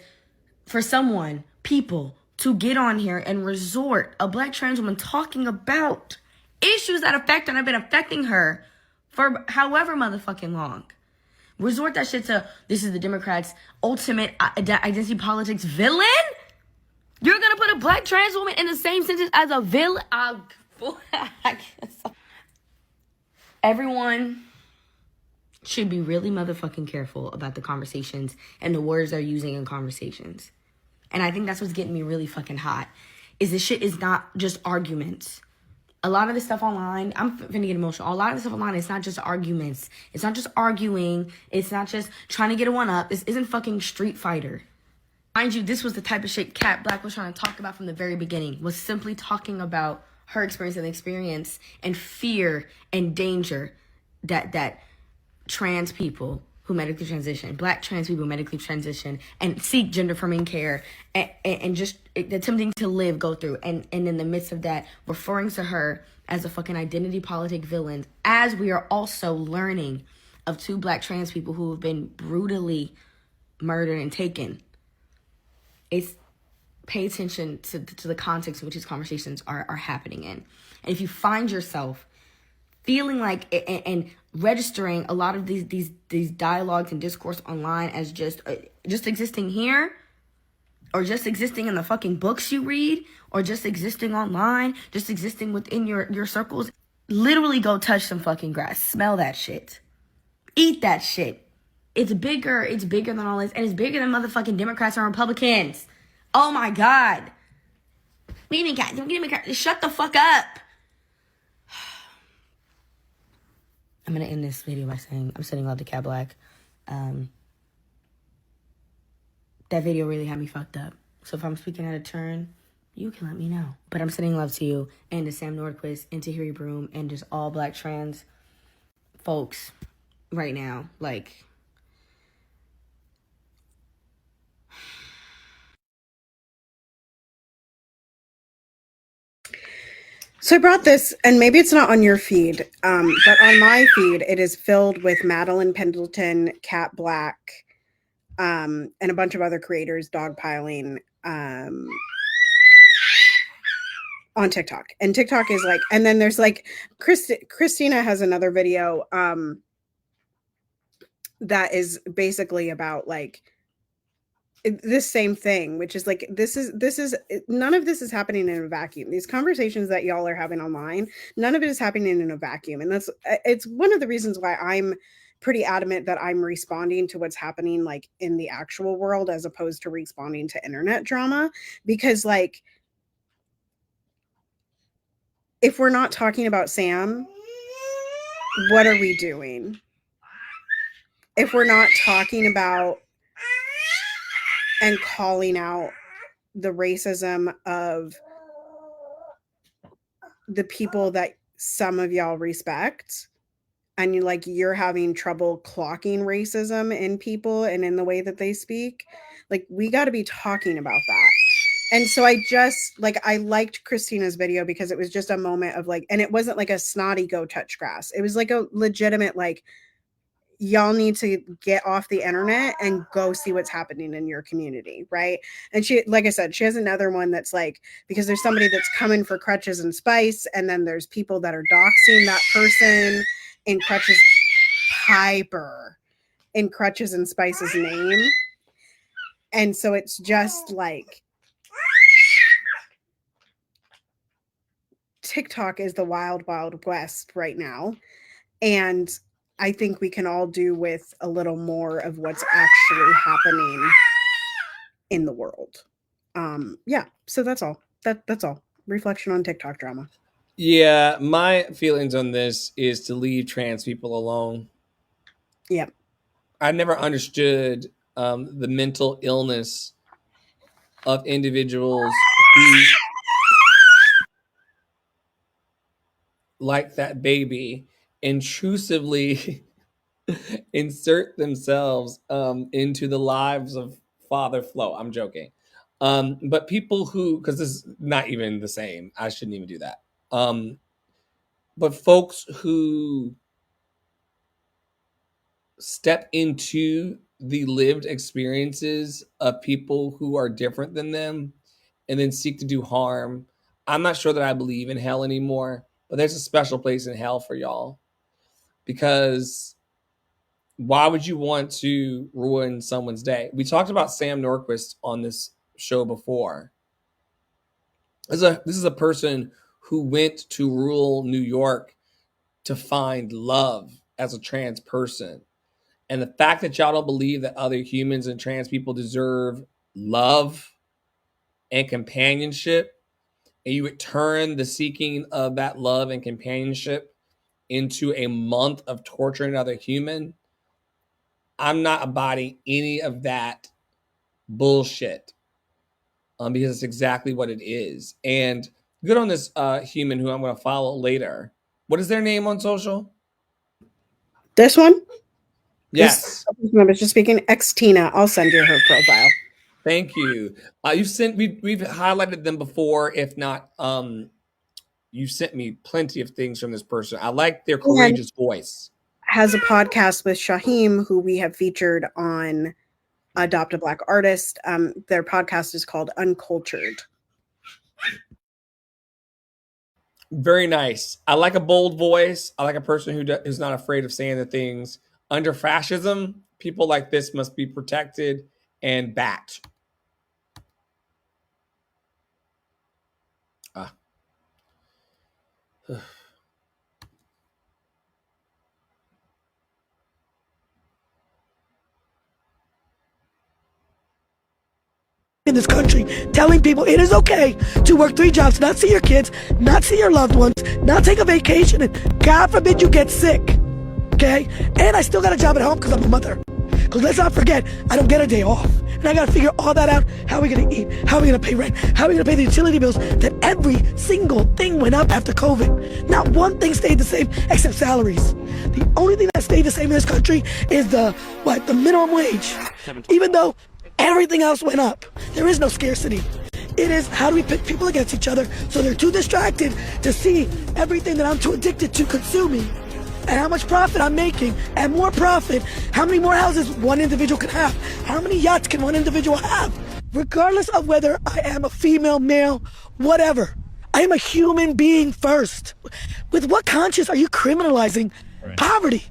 for people to get on here and resort a Black trans woman talking about issues that affect her and have been affecting her for however motherfucking long. Resort that shit to, this is the Democrats' ultimate identity politics villain? You're gonna put a Black trans woman in the same sentence as a villain? Everyone should be really motherfucking careful about the conversations and the words they're using in conversations. And I think that's what's getting me really fucking hot, is this shit is not just arguments. A lot of the stuff online, I'm finna get emotional. A lot of the stuff online, it's not just arguments. It's not just arguing. It's not just trying to get a one-up. This isn't fucking Street Fighter. Mind you, this was the type of shit Kat Black was trying to talk about from the very beginning, was simply talking about her experience and fear and danger that trans people who medically transition, Black trans people who medically transition and seek gender affirming care and just attempting to live, go through. And in the midst of that, referring to her as a fucking identity politic villain, as we are also learning of 2 Black trans people who have been brutally murdered and taken. It's pay attention to the context in which these conversations are happening in. And if you find yourself feeling like and registering a lot of these dialogues and discourse online as just existing here, or just existing in the fucking books you read, or just existing online, just existing within your circles, literally go touch some fucking grass. Smell that shit. Eat that shit. It's bigger than all this, and it's bigger than motherfucking Democrats and Republicans. Oh my God. Shut the fuck up. I'm going to end this video by saying I'm sending love to Kat Black. That video really had me fucked up. So if I'm speaking out of turn, you can let me know. But I'm sending love to you and to Sam Nordquist and to Tahiri Broom and just all Black trans folks right now. Like, so I brought this, and maybe it's not on your feed, but on my feed, it is filled with Madeline Pendleton, Kat Black, and a bunch of other creators dogpiling on TikTok. And TikTok is like, and then there's like, Christina has another video that is basically about like, this same thing, which is like, this is none of this is happening in a vacuum. These conversations that y'all are having online, none of it is happening in a vacuum. And it's one of the reasons why I'm pretty adamant that I'm responding to what's happening like in the actual world, as opposed to responding to internet drama. Because like, if we're not talking about Sam, what are we doing? If we're not talking about and calling out the racism of the people that some of y'all respect, and you're having trouble clocking racism in people and in the way that they speak, like, we got to be talking about that. And so I liked Christina's video because it was just a moment of like, and it wasn't like a snotty go touch grass. It was like a legitimate, like, y'all need to get off the internet and go see what's happening in your community, right? And she, like I said, she has another one that's like, because there's somebody that's coming for Crutches and Spice, and then there's people that are doxing that person in Crutches, Piper, in Crutches and Spice's name. And so it's just like, TikTok is the wild, wild west right now. And I think we can all do with a little more of what's actually happening in the world. Yeah, so that's all. That's all. Reflection on TikTok drama. Yeah, my feelings on this is to leave trans people alone. Yep. I never understood the mental illness of individuals who, like that baby, intrusively insert themselves into the lives of Father Flo. I'm joking. But people who, because this is not even the same, I shouldn't even do that. But folks who step into the lived experiences of people who are different than them and then seek to do harm. I'm not sure that I believe in hell anymore, but there's a special place in hell for y'all, because why would you want to ruin someone's day? We talked about Sam Norquist on this show before. This is a person who went to rural New York to find love as a trans person. And the fact that y'all don't believe that other humans and trans people deserve love and companionship, and you would turn the seeking of that love and companionship into a month of torturing another human, I'm not abiding any of that bullshit, because it's exactly what it is. And good on this human who I'm going to follow later. What is their name on social? This one? Yes. This member's just speaking. X Tina. I'll send you her profile. Thank you. You've sent we've highlighted them before. If not, you sent me plenty of things from this person. I like their courageous voice. Has a podcast with Shaheem, who we have featured on Adopt a Black Artist. Their podcast is called Uncultured. Very nice. I like a bold voice. I like a person who's not afraid of saying the things. Under fascism, people like this must be protected and backed. In this country, telling people it is okay to work 3 jobs, not see your kids, not see your loved ones, not take a vacation, and God forbid you get sick, okay? And I still got a job at home because I'm a mother. Because let's not forget, I don't get a day off. And I got to figure all that out. How are we going to eat? How are we going to pay rent? How are we going to pay the utility bills? That every single thing went up after COVID. Not one thing stayed the same except salaries. The only thing that stayed the same in this country is the minimum wage. Even though everything else went up. There is no scarcity. It is how do we pit people against each other so they're too distracted to see everything that I'm too addicted to consuming and how much profit I'm making, and more profit, how many more houses one individual can have, how many yachts can one individual have, regardless of whether I am a female, male, whatever. I am a human being first. With what conscience are you criminalizing poverty?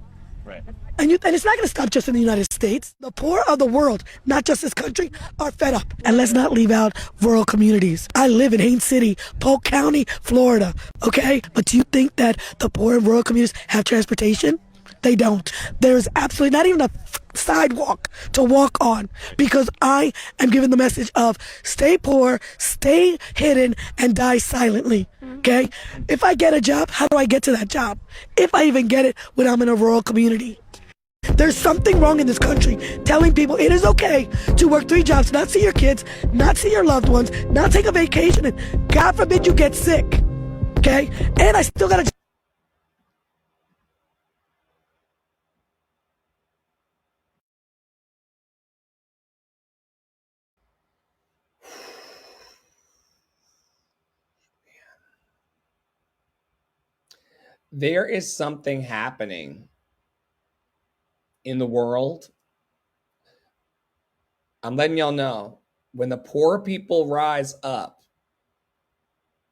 And it's not going to stop just in the United States. The poor of the world, not just this country, are fed up. And let's not leave out rural communities. I live in Haines City, Polk County, Florida, okay? But do you think that the poor in rural communities have transportation? They don't. There's absolutely not even a sidewalk to walk on, because I am giving the message of stay poor, stay hidden, and die silently, okay? If I get a job, how do I get to that job? If I even get it when I'm in a rural community. There's something wrong in this country telling people it is okay to work 3 jobs, not see your kids, not see your loved ones, not take a vacation, and God forbid you get sick, okay? And I still got to... There is something happening in the world, I'm letting y'all know, when the poor people rise up,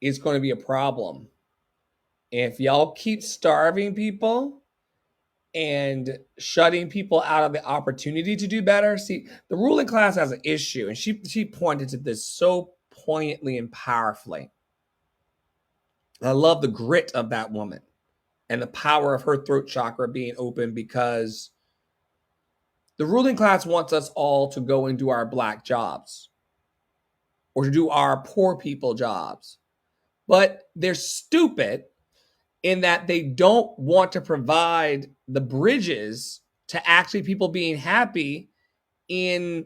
it's going to be a problem. If y'all keep starving people and shutting people out of the opportunity to do better, see, the ruling class has an issue, and she pointed to this so poignantly and powerfully. I love the grit of that woman and the power of her throat chakra being open, because the ruling class wants us all to go and do our black jobs or to do our poor people jobs. But they're stupid in that they don't want to provide the bridges to actually people being happy in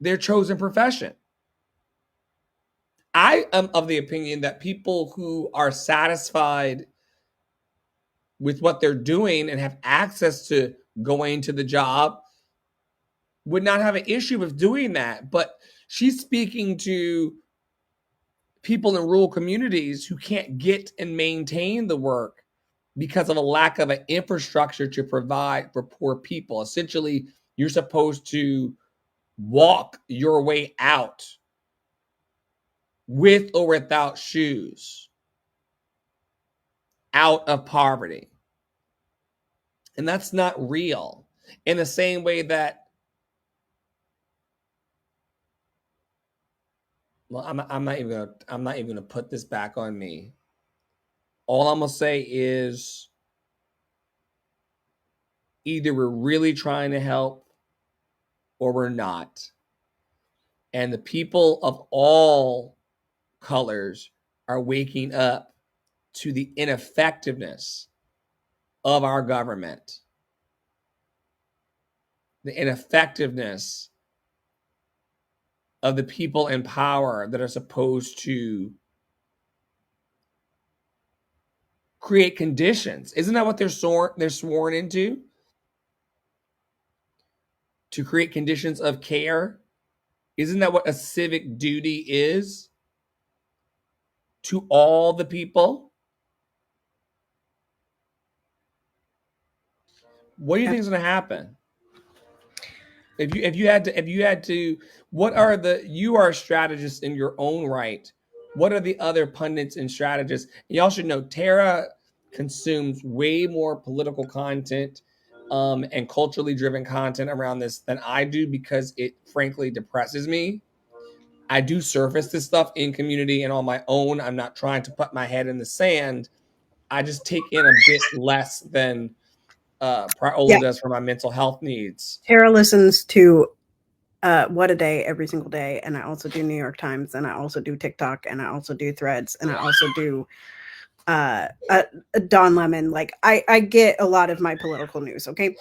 their chosen profession. I am of the opinion that people who are satisfied with what they're doing and have access to going to the job would not have an issue with doing that. But she's speaking to people in rural communities who can't get and maintain the work because of a lack of an infrastructure to provide for poor people. Essentially, you're supposed to walk your way out with or without shoes, out of poverty. And that's not real. In the same way that, well, I'm not even gonna put this back on me. All I'm gonna say is either we're really trying to help or we're not. And the people of all colors are waking up to the ineffectiveness of our government, the ineffectiveness of the people in power that are supposed to create conditions. Isn't that what they're sworn into? To create conditions of care? Isn't that what a civic duty is to all the people? What do you think is going to happen? If you had to, what are you are a strategist in your own right. What are the other pundits and strategists? And y'all should know Tara consumes way more political content and culturally driven content around this than I do, because it frankly depresses me. I do surface this stuff in community and on my own. I'm not trying to put my head in the sand. I just take in a bit less than Priola does for my mental health needs. Tara listens to What a Day every single day, and I also do New York Times, and I also do TikTok, and I also do Threads, and I also do Don Lemon. Like I get a lot of my political news. Okay.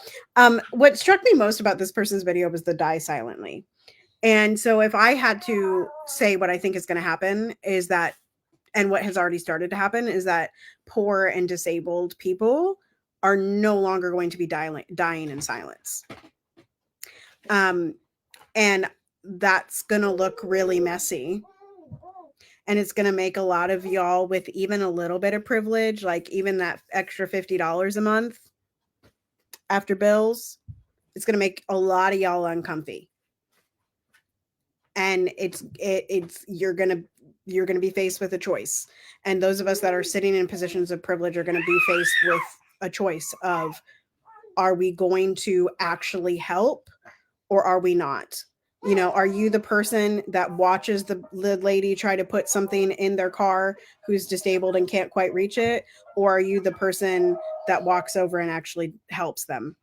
What struck me most about this person's video was the die silently. And so if I had to say what I think is going to happen is that, and what has already started to happen is that poor and disabled people are no longer going to be dying in silence. And that's going to look really messy. And it's going to make a lot of y'all with even a little bit of privilege, like even that extra $50 a month after bills, it's going to make a lot of y'all uncomfy. And you're going to be faced with a choice. And those of us that are sitting in positions of privilege are going to be faced with a choice of, are we going to actually help or are we not? You know, are you the person that watches the lady try to put something in their car who's disabled and can't quite reach it? Or are you the person that walks over and actually helps them?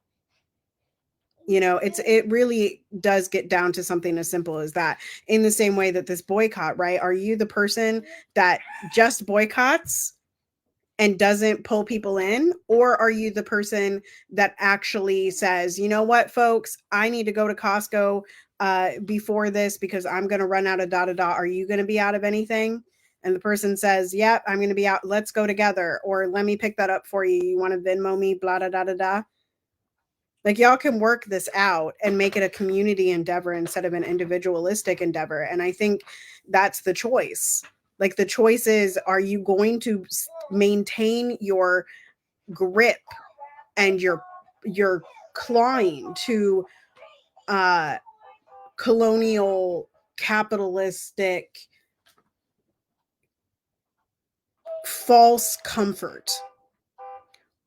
You know, it really does get down to something as simple as that. In the same way that this boycott, right? Are you the person that just boycotts and doesn't pull people in? Or are you the person that actually says, you know what, folks, I need to go to Costco before this because I'm going to run out of da-da-da. Are you going to be out of anything? And the person says, yep, I'm going to be out. Let's go together. Or let me pick that up for you. You want to Venmo me, blah, da, da, da, da. Like, y'all can work this out and make it a community endeavor instead of an individualistic endeavor. And I think that's the choice. Like, the choice is, are you going to maintain your grip and your clawing to colonial capitalistic false comfort,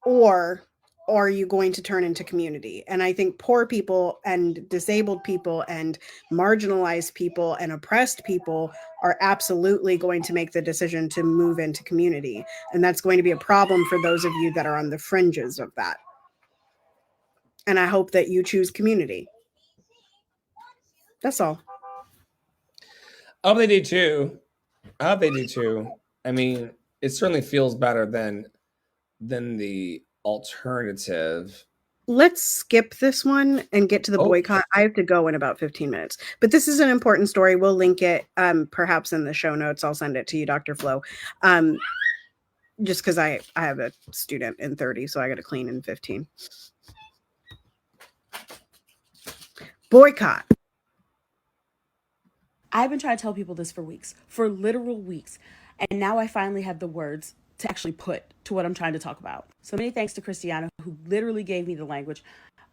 or are you going to turn into community? And I think poor people and disabled people and marginalized people and oppressed people are absolutely going to make the decision to move into community. And that's going to be a problem for those of you that are on the fringes of that. And I hope that you choose community. That's all. I hope they do too. I hope they do too. I mean, it certainly feels better than the alternative. Let's skip this one and get to the boycott. I have to go in about 15 minutes. But this is an important story. We'll link it perhaps in the show notes. I'll send it to you, Dr. Flo. Just because I have a student in 30, so I got to clean in 15. Boycott. I've been trying to tell people this for weeks, for literal weeks. And now I finally have the words to actually put to what I'm trying to talk about. So many thanks to Christiana, who literally gave me the language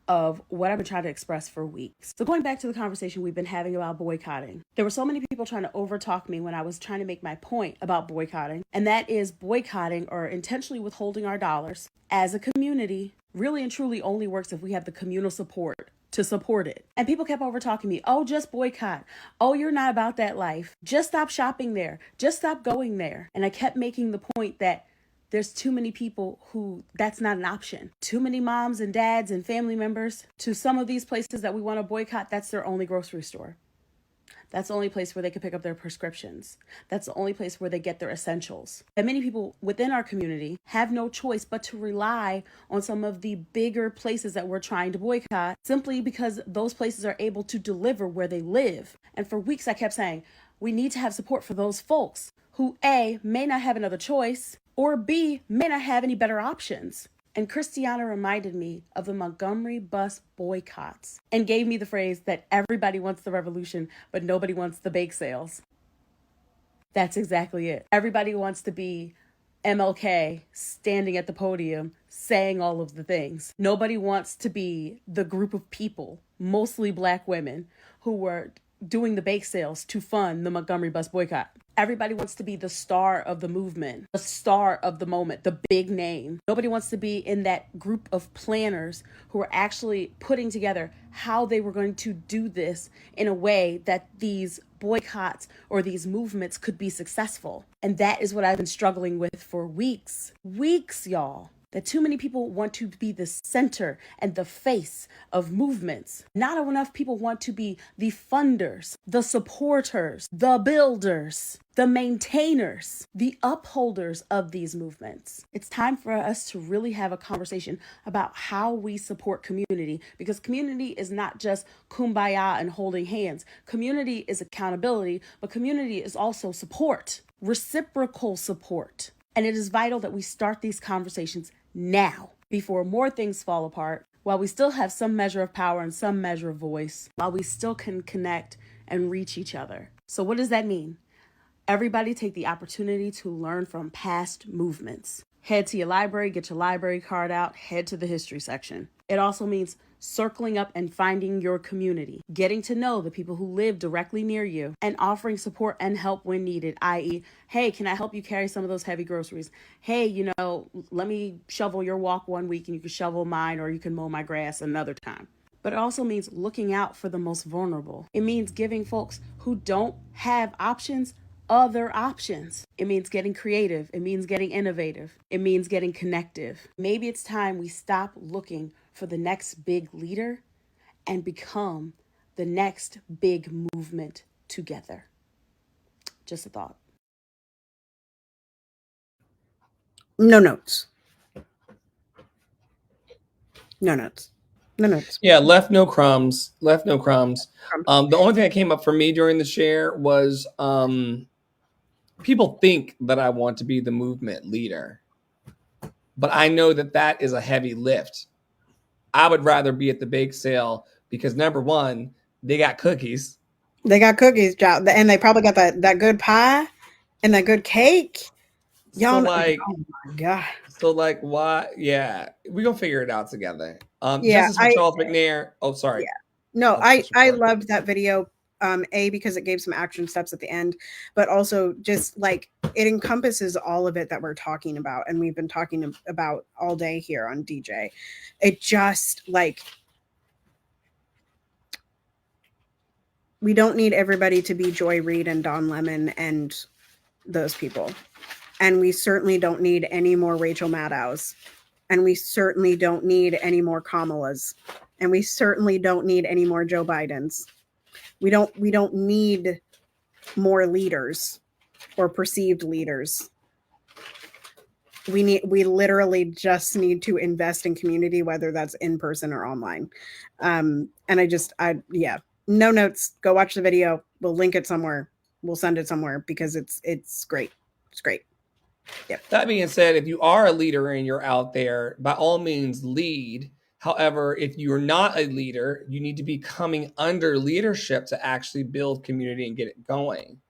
of what I've been trying to express for weeks. So going back to the conversation we've been having about boycotting, there were so many people trying to overtalk me when I was trying to make my point about boycotting. And that is boycotting or intentionally withholding our dollars as a community really and truly only works if we have the communal support to support it. And people kept over talking me. Oh, just boycott. Oh, you're not about that life. Just stop shopping there. Just stop going there. And I kept making the point that there's too many people who that's not an option. Too many moms and dads and family members to some of these places that we want to boycott. That's their only grocery store. That's the only place where they can pick up their prescriptions. That's the only place where they get their essentials. And many people within our community have no choice but to rely on some of the bigger places that we're trying to boycott simply because those places are able to deliver where they live. And for weeks I kept saying, we need to have support for those folks who A, may not have another choice, or B, may not have any better options. And Christiana reminded me of the Montgomery bus boycotts and gave me the phrase that everybody wants the revolution, but nobody wants the bake sales. That's exactly it. Everybody wants to be MLK standing at the podium saying all of the things. Nobody wants to be the group of people, mostly Black women, who were doing the bake sales to fund the Montgomery bus boycott. Everybody wants to be the star of the movement, the star of the moment, the big name. Nobody wants to be in that group of planners who are actually putting together how they were going to do this in a way that these boycotts or these movements could be successful. And that is what I've been struggling with for weeks, y'all. That too many people want to be the center and the face of movements. Not enough people want to be the funders, the supporters, the builders, the maintainers, the upholders of these movements. It's time for us to really have a conversation about how we support community, because community is not just kumbaya and holding hands. Community is accountability, but community is also support, reciprocal support. And it is vital that we start these conversations now before more things fall apart, while we still have some measure of power and some measure of voice, while we still can connect and reach each other. So what does that mean? Everybody take the opportunity to learn from past movements. Head to your library, get your library card out, head to the history section. It also means circling up and finding your community, getting to know the people who live directly near you, and offering support and help when needed, i.e., hey, can I help you carry some of those heavy groceries? Hey, let me shovel your walk one week and you can shovel mine, or you can mow my grass another time. But it also means looking out for the most vulnerable. It means giving folks who don't have options other options. It means getting creative. It means getting innovative. It means getting connective. Maybe it's time we stop looking for the next big leader and become the next big movement together. Just a thought. No notes. No notes. No notes. Yeah, left no crumbs. The only thing that came up for me during the share was people think that I want to be the movement leader, but I know that is a heavy lift. I would rather be at the bake sale because, number one, they got cookies. They got cookies, and they probably got that good pie and that good cake. Y'all, so like, oh my God. So like, why? Yeah, we're gonna figure it out together. Yeah, Justice for Charles McNair. Oh, sorry. Yeah. No, I'm so I sorry. loved that video. Because it gave some action steps at the end, but also just like it encompasses all of it that we're talking about, and we've been talking about all day here on DJ. It just like we don't need everybody to be Joy Reid and Don Lemon and those people, and we certainly don't need any more Rachel Maddows, and we certainly don't need any more Kamalas, and we certainly don't need any more Joe Bidens. We don't need more leaders or perceived leaders. We literally just need to invest in community, whether that's in person or online. And no notes. Go watch the video. We'll link it somewhere. We'll send it somewhere because it's great. It's great. Yep. That being said, if you are a leader and you're out there, by all means lead. However, if you're not a leader, you need to be coming under leadership to actually build community and get it going.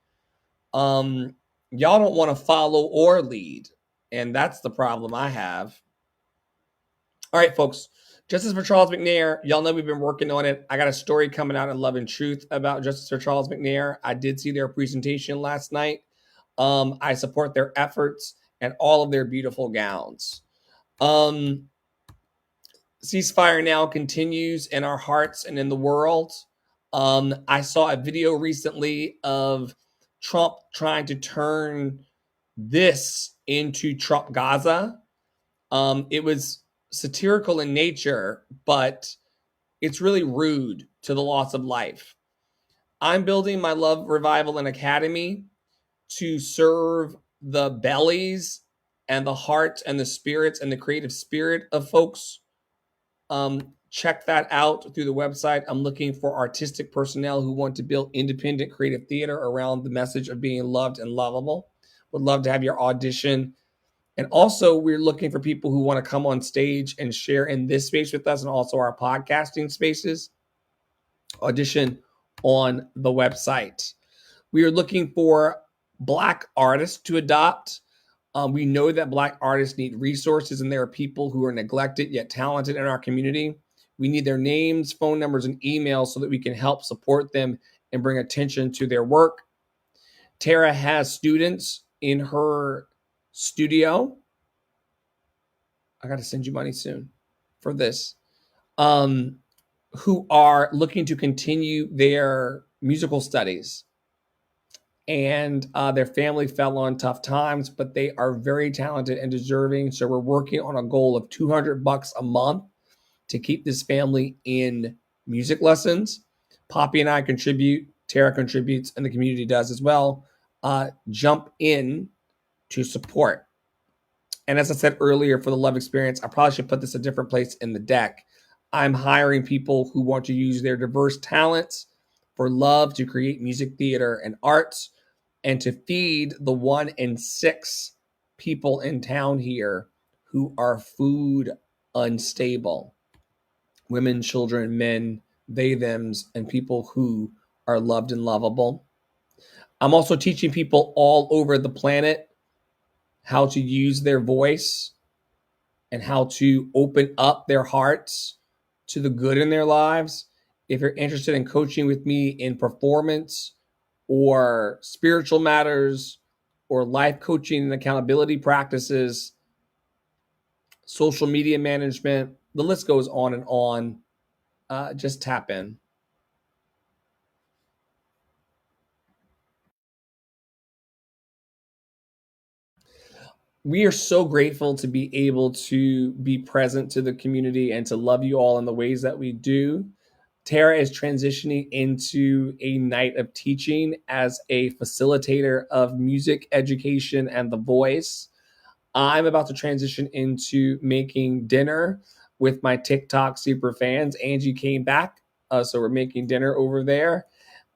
Y'all don't want to follow or lead, and that's the problem I have. All right, folks. Justice for Charles McNair. Y'all know we've been working on it. I got a story coming out in Love and Truth about Justice for Charles McNair. I did see their presentation last night. I support their efforts and all of their beautiful gowns. Ceasefire now continues in our hearts and in the world. I saw a video recently of Trump trying to turn this into Trump Gaza. It was satirical in nature, but it's really rude to the loss of life. I'm building my Love Revival and Academy to serve the bellies and the hearts and the spirits and the creative spirit of folks. Check that out through the website. I'm looking for artistic personnel who want to build independent creative theater around the message of being loved and lovable. Would love to have your audition. And also, we're looking for people who want to come on stage and share in this space with us and also our podcasting spaces. Audition on the website. We are looking for Black artists to adopt. We know that Black artists need resources, and there are people who are neglected yet talented in our community. We need their names, phone numbers, and emails so that we can help support them and bring attention to their work. Tara has students in her studio. I got to send you money soon for this. Who are looking to continue their musical studies. And their family fell on tough times, but they are very talented and deserving. So we're working on a goal of $200 a month to keep this family in music lessons. Poppy and I contribute, Tara contributes, and the community does as well. Jump in to support. And as I said earlier, for the Love Experience, I probably should put this a different place in the deck. I'm hiring people who want to use their diverse talents for love to create music, theater, and arts, and to feed the 1 in 6 people in town here who are food unstable. Women, children, men, they, thems, and people who are loved and lovable. I'm also teaching people all over the planet how to use their voice and how to open up their hearts to the good in their lives. If you're interested in coaching with me in performance or spiritual matters or life coaching and accountability practices, social media management, the list goes on and on. Just tap in. We are so grateful to be able to be present to the community and to love you all in the ways that we do. Tara is transitioning into a night of teaching as a facilitator of music education and the voice. I'm about to transition into making dinner with my TikTok super fans. Angie came back, so we're making dinner over there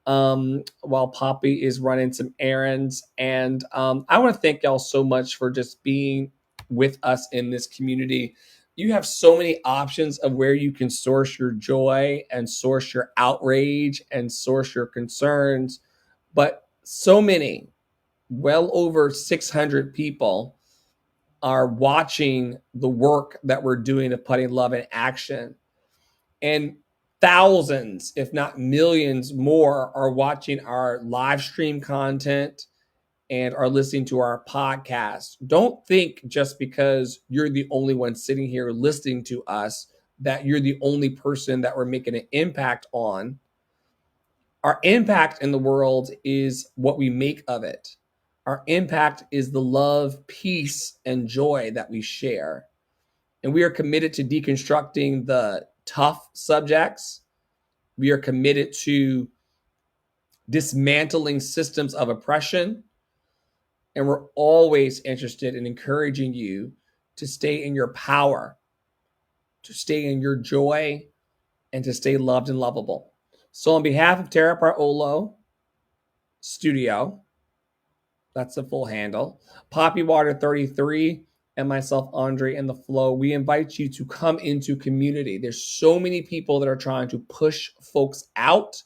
while Poppy is running some errands. And I want to thank y'all so much for just being with us in this community. You have so many options of where you can source your joy and source your outrage and source your concerns, but so many, well over 600 people are watching the work that we're doing of putting love in action. And thousands, if not millions more, are watching our live stream content and are listening to our podcast. Don't think just because you're the only one sitting here listening to us that you're the only person that we're making an impact on. Our impact in the world is what we make of it. Our impact is the love, peace, and joy that we share. And we are committed to deconstructing the tough subjects. We are committed to dismantling systems of oppression. And we're always interested in encouraging you to stay in your power, to stay in your joy, and to stay loved and lovable. So on behalf of Tara Parolo Studio, that's the full handle, Poppy Water 33, and myself, Andre, and The Flow, we invite you to come into community. There's so many people that are trying to push folks out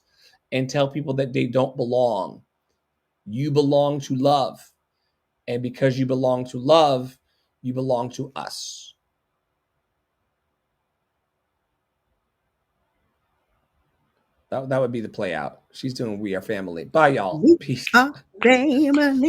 and tell people that they don't belong. You belong to love. And because you belong to love, you belong to us. That would be the play out. She's doing We Are Family. Bye, y'all. We Peace. are family.